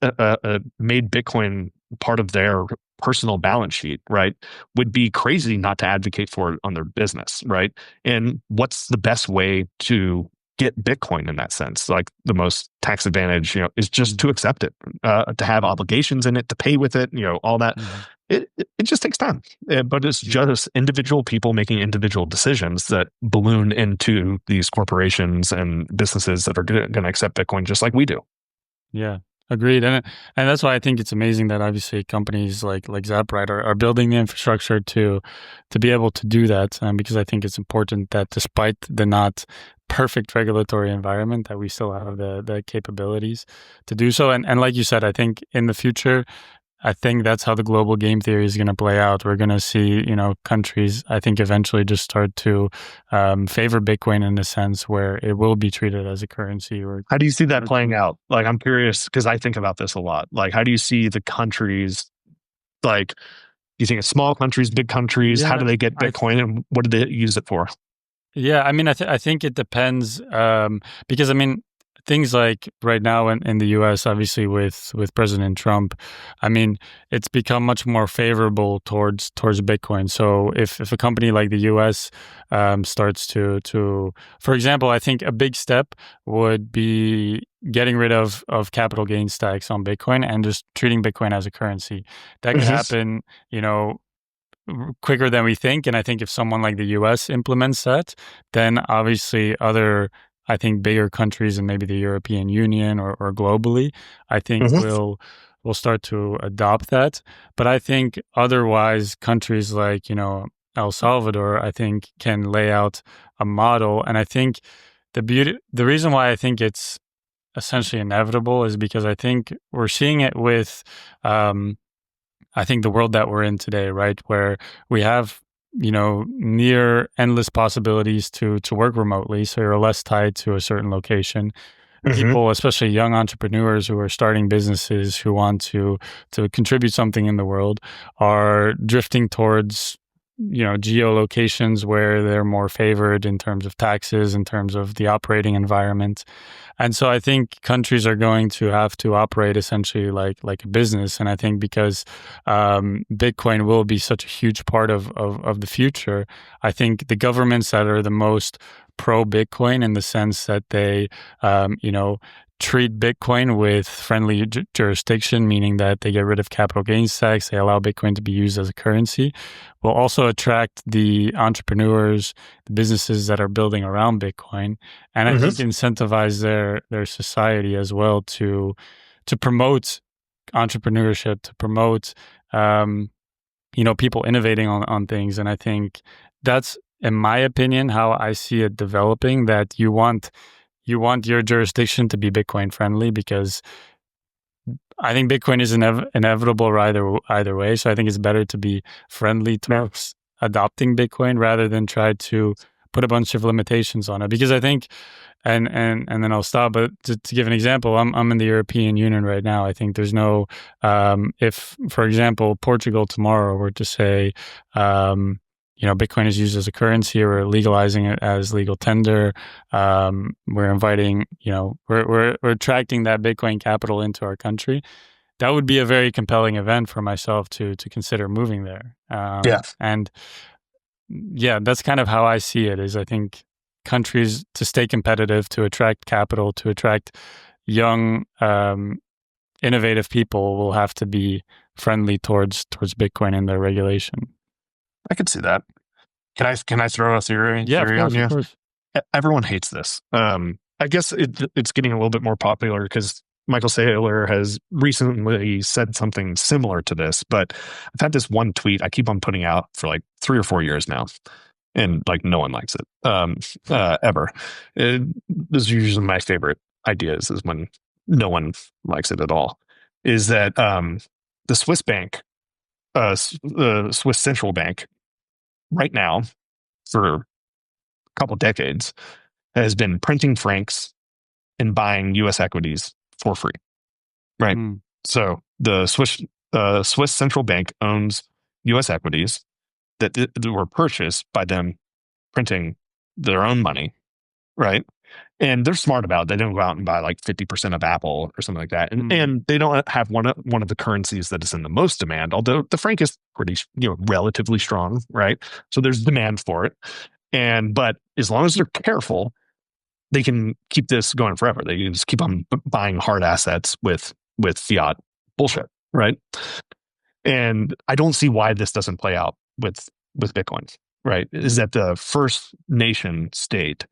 made Bitcoin part of their personal balance sheet, right, would be crazy not to advocate for it on their business, right? And what's the best way to get Bitcoin in that sense? Like the most tax advantage, is just to accept it, to have obligations in it, to pay with it, all that. It just takes time, but it's just individual people making individual decisions that balloon into these corporations and businesses that are going to accept Bitcoin just like we do. Yeah, agreed. And that's why I think it's amazing that obviously companies like Zaprite are building the infrastructure to be able to do that. Because I think it's important that despite the not perfect regulatory environment, that we still have the capabilities to do so. And like you said, I think in the future, I think that's how the global game theory is going to play out. We're going to see, countries, I think, eventually just start to favor Bitcoin in a sense where it will be treated as a currency. Or how do you see that playing out? Like, I'm curious because I think about this a lot. Like, how do you see the countries? Like, do you think it's small countries, big countries? Yeah, how do they get Bitcoin, and what do they use it for? Yeah, I mean, I think it depends, because I mean, things like right now in the U.S., obviously with President Trump, I mean, it's become much more favorable towards Bitcoin. So if a company like the U.S. Starts to, for example, I think a big step would be getting rid of capital gains tax on Bitcoin and just treating Bitcoin as a currency. That could happen, quicker than we think. And I think if someone like the US implements that, then obviously other, I think, bigger countries and maybe the European Union or globally, I think will start to adopt that. But I think otherwise countries like, El Salvador, I think can lay out a model. And I think the reason why I think it's essentially inevitable is because I think we're seeing it with, I think the world that we're in today, right, where we have, near endless possibilities to work remotely, so you're less tied to a certain location. People, especially young entrepreneurs who are starting businesses, who want to contribute something in the world, are drifting towards, geolocations where they're more favored in terms of taxes, in terms of the operating environment. And so I think countries are going to have to operate essentially like a business. And I think because Bitcoin will be such a huge part of the future, I think the governments that are the most pro Bitcoin in the sense that they, treat Bitcoin with friendly jurisdiction, meaning that they get rid of capital gains tax, they allow Bitcoin to be used as a currency, will also attract the entrepreneurs, the businesses that are building around Bitcoin, and I think Mm-hmm. incentivize their society as well to promote entrepreneurship, to promote people innovating on things. And I think that's, in my opinion, how I see it developing, that you want your jurisdiction to be Bitcoin friendly, because I think Bitcoin is inevitable either way. So I think it's better to be friendly towards adopting Bitcoin rather than try to put a bunch of limitations on it. Because I think, and then I'll stop. But to give an example, I'm in the European Union right now. I think there's no, if, for example, Portugal tomorrow were to say, Bitcoin is used as a currency, or legalizing it as legal tender. We're inviting, we're attracting that Bitcoin capital into our country. That would be a very compelling event for myself to consider moving there. Yeah. And yeah, that's kind of how I see it. Is I think countries, to stay competitive, to attract capital, to attract young, innovative people, will have to be friendly towards Bitcoin and their regulation. I could see that. Can I throw a theory Yeah, on you? of course. Everyone hates this. I guess it's getting a little bit more popular because Michael Saylor has recently said something similar to this, but I've had this one tweet I keep on putting out for like 3 or 4 years now, and like no one likes it ever. This is usually my favorite ideas, is when no one likes it at all. Is that the Swiss bank, the Swiss central bank, right now for a couple decades has been printing francs and buying U.S. equities for free, right? So the Swiss central bank owns U.S. equities that were purchased by them printing their own money, right? And they're smart about it. They don't go out and buy like 50% of Apple or something like that. And they don't have one of the currencies that is in the most demand, although the franc is pretty, relatively strong, right? So there's demand for it. But as long as they're careful, they can keep this going forever. They can just keep on buying hard assets with fiat bullshit, right? And I don't see why this doesn't play out with Bitcoin, right? Is that the first nation state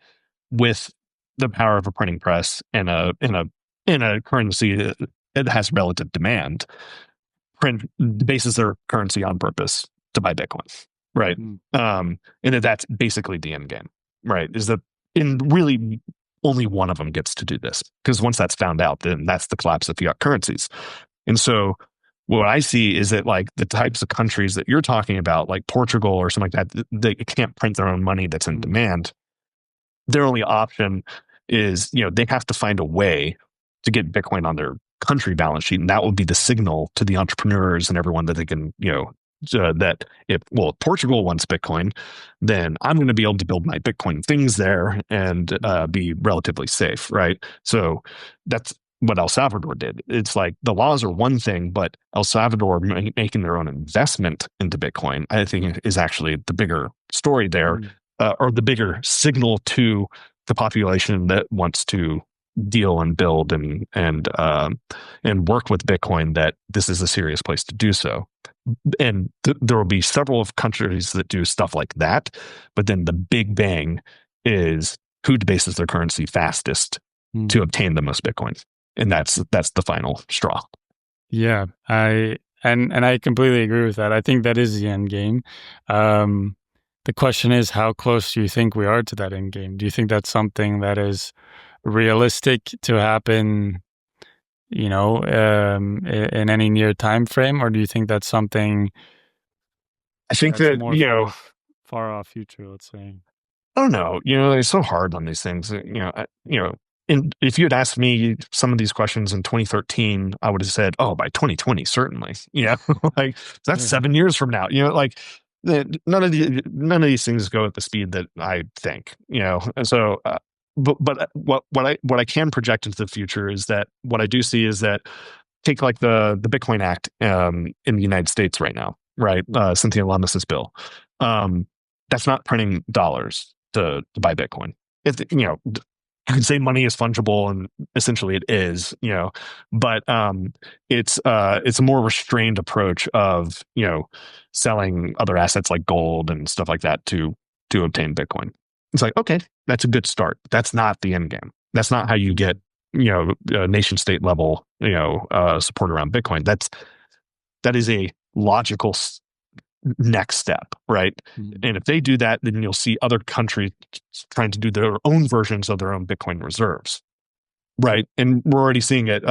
with the power of a printing press and a currency that has relative demand, bases their currency on purpose to buy Bitcoin, right? And that's basically the end game, right? Is that in really only one of them gets to do this, because once that's found out, then that's the collapse of fiat currencies. And so what I see is that like the types of countries that you're talking about, like Portugal or something like that, they can't print their own money that's in demand. Their only option is, they have to find a way to get Bitcoin on their country balance sheet. And that would be the signal to the entrepreneurs and everyone that they can, that if Portugal wants Bitcoin, then I'm going to be able to build my Bitcoin things there and be relatively safe, right? So that's what El Salvador did. It's like the laws are one thing, but El Salvador making their own investment into Bitcoin, I think, is actually the bigger story there, or the bigger signal to the population that wants to deal and build and work with Bitcoin, that this is a serious place to do so. And there will be several of countries that do stuff like that, but then the big bang is who debases their currency fastest to obtain the most Bitcoin, and that's the final straw. Yeah, I completely agree with that. I think that is the end game. The question is, how close do you think we are to that end game? Do you think that's something that is realistic to happen, in any near time frame, or do you think that's something? I think that more far off future, let's say. I don't know. It's so hard on these things. And if you had asked me some of these questions in 2013, I would have said, "Oh, by 2020, certainly." Like that's 7 years from now. None of these things go at the speed that I think. And so. But what I can project into the future is that what I do see is that, take like the Bitcoin Act in the United States right now, right? Cynthia Lummis's bill. That's not printing dollars to buy Bitcoin. If you can say money is fungible, and essentially it is, but it's a more restrained approach of selling other assets like gold and stuff like that to obtain Bitcoin. It's like, okay, that's a good start. That's not the end game. That's not how you get nation state level support around Bitcoin. That is a logical next step, right? And if they do that, then you'll see other countries trying to do their own versions of their own Bitcoin reserves, right? And we're already seeing it.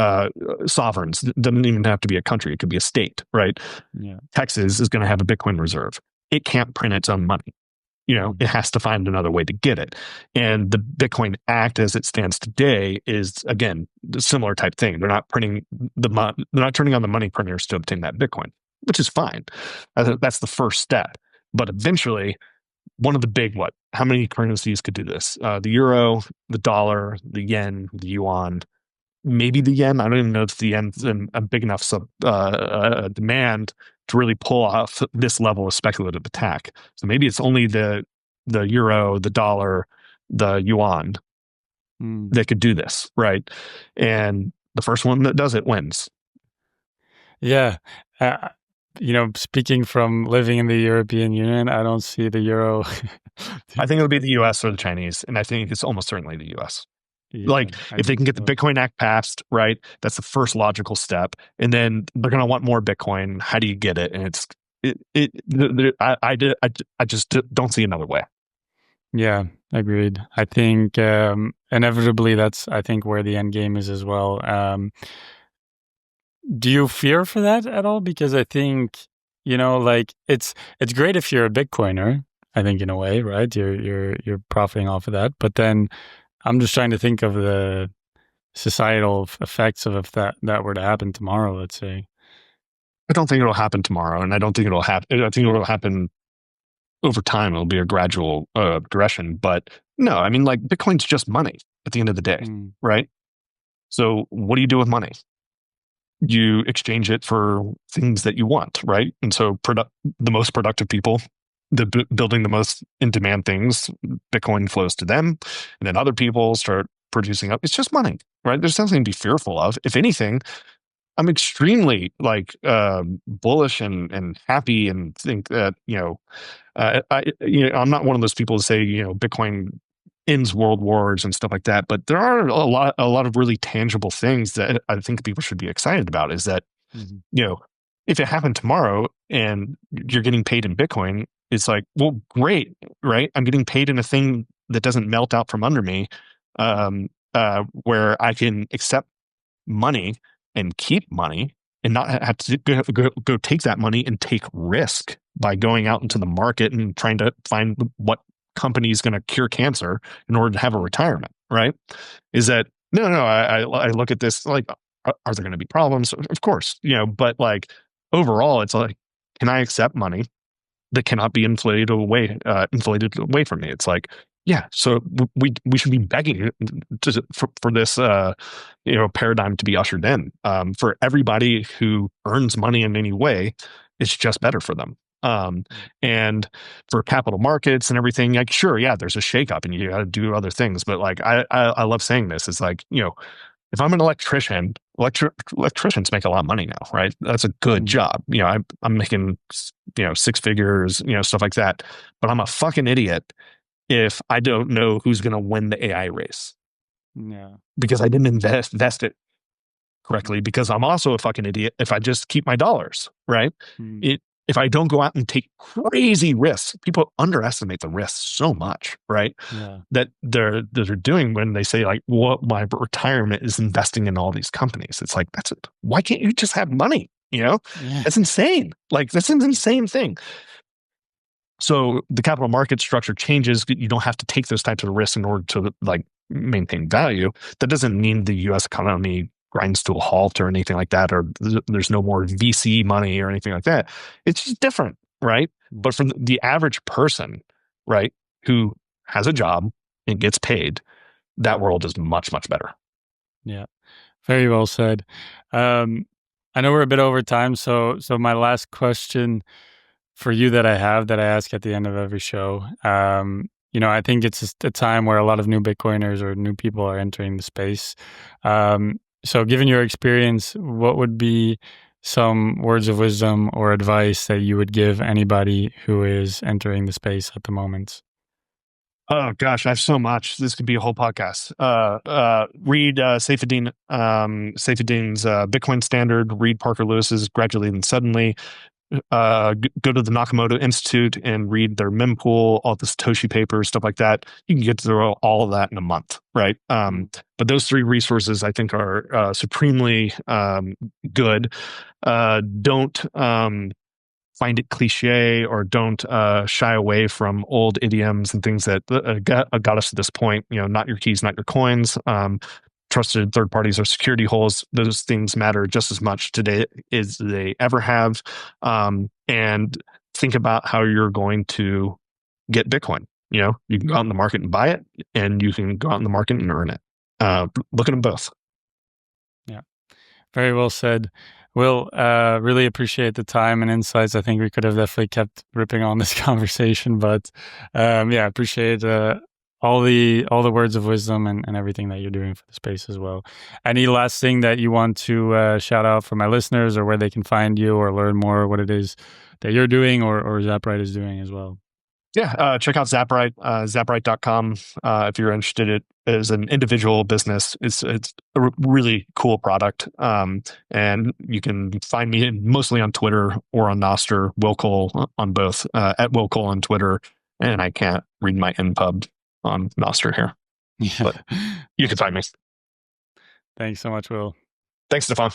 Sovereigns, it doesn't even have to be a country; it could be a state, right? Yeah. Texas is going to have a Bitcoin reserve. It can't print its own money. It has to find another way to get it. And the Bitcoin Act, as it stands today, is again the similar type thing. They're not printing they're not turning on the money printers to obtain that Bitcoin, which is fine. That's the first step. But eventually, one of the big how many currencies could do this? The euro, the dollar, the yen, the yuan, maybe the yen. I don't even know if the yen's a big enough demand to really pull off this level of speculative attack. So maybe it's only the euro, the dollar, the yuan that could do this, right? And the first one that does it wins. Yeah. Speaking from living in the European Union, I don't see the euro. I think it'll be the US or the Chinese, and I think it's almost certainly the US. Yeah, If they can get the Bitcoin Act passed, right, that's the first logical step. And then they're going to want more Bitcoin. How do you get it? And I just don't see another way. Yeah, agreed. I think inevitably that's, I think, where the end game is as well. Do you fear for that at all? Because I think, it's great if you're a Bitcoiner, I think, in a way, right? You're profiting off of that. But then I'm just trying to think of the societal effects of if that were to happen tomorrow, let's say. I don't think it'll happen tomorrow, and I don't think it'll happen. I think it'll happen over time. It'll be a gradual progression. But no, I mean, like, Bitcoin's just money at the end of the day, right? So what do you do with money? You exchange it for things that you want, right? And so the most productive people, building the most in-demand things, Bitcoin flows to them, and then other people start producing up. It's just money, right? There's nothing to be fearful of. If anything, I'm extremely bullish and happy, and think that I'm not one of those people to say Bitcoin ends world wars and stuff like that, but there are a lot of really tangible things that I think people should be excited about. Is that if it happened tomorrow and you're getting paid in Bitcoin, it's like, well, great, right? I'm getting paid in a thing that doesn't melt out from under me, where I can accept money and keep money and not have to go take that money and take risk by going out into the market and trying to find what company is going to cure cancer in order to have a retirement, right? Is that no, I look at this like, are there going to be problems? Of course, but like overall, it's like, can I accept money that cannot be inflated away from me? It's like, yeah, so we should be begging for this paradigm to be ushered in. For everybody who earns money in any way, it's just better for them. And for capital markets and everything, like, sure, yeah, there's a shakeup and you got to do other things. But like, I love saying this. It's like, if I'm an electrician, electricians make a lot of money now, right? That's a good job. I'm making, six figures, stuff like that. But I'm a fucking idiot if I don't know who's going to win the AI race. Yeah. Because I didn't invest it correctly, because I'm also a fucking idiot if I just keep my dollars, right? If I don't go out and take crazy risks, people underestimate the risks so much, right? Yeah. That they're doing when they say like, well, my retirement is investing in all these companies. It's like, why can't you just have money? That's insane. Like, that's an insane thing. So the capital market structure changes. You don't have to take those types of risks in order to like maintain value. That doesn't mean the U.S. economy grinds to a halt or anything like that, or there's no more VC money or anything like that. It's just different, right? But for the average person, right, who has a job and gets paid, that world is much, much better. Yeah, very well said. I know we're a bit over time, so my last question for you that I ask at the end of every show, I think it's just a time where a lot of new Bitcoiners or new people are entering the space. So given your experience, what would be some words of wisdom or advice that you would give anybody who is entering the space at the moment? Oh gosh, I have so much. This could be a whole podcast. Read Saifedean's Bitcoin Standard. Read Parker Lewis's Gradually and Suddenly. Go to the Nakamoto Institute and read their mempool, all the Satoshi papers, stuff like that. You can get through all of that in a month, right? But those three resources I think are supremely good. Don't find it cliche, or don't shy away from old idioms and things that got us to this point. Not your keys, not your coins. Trusted third parties or security holes. Those things matter just as much today as they ever have. And think about how you're going to get Bitcoin. You can go out in the market and buy it, and you can go out in the market and earn it. Look at them both. Yeah. Very well said. Will, really appreciate the time and insights. I think we could have definitely kept ripping on this conversation, but appreciate all the words of wisdom and everything that you're doing for the space as well. Any last thing that you want to shout out for my listeners, or where they can find you or learn more what it is that you're doing or Zaprite is doing as well? Yeah, check out Zaprite, zaprite.com. If you're interested in it as an individual business. It's a really cool product. And you can find me mostly on Twitter or on Nostr, Will Cole on both, at Will Cole on Twitter. And I can't read my NPub on Nostr here, but you can find me. Thanks so much, Will. Thanks, Stefan.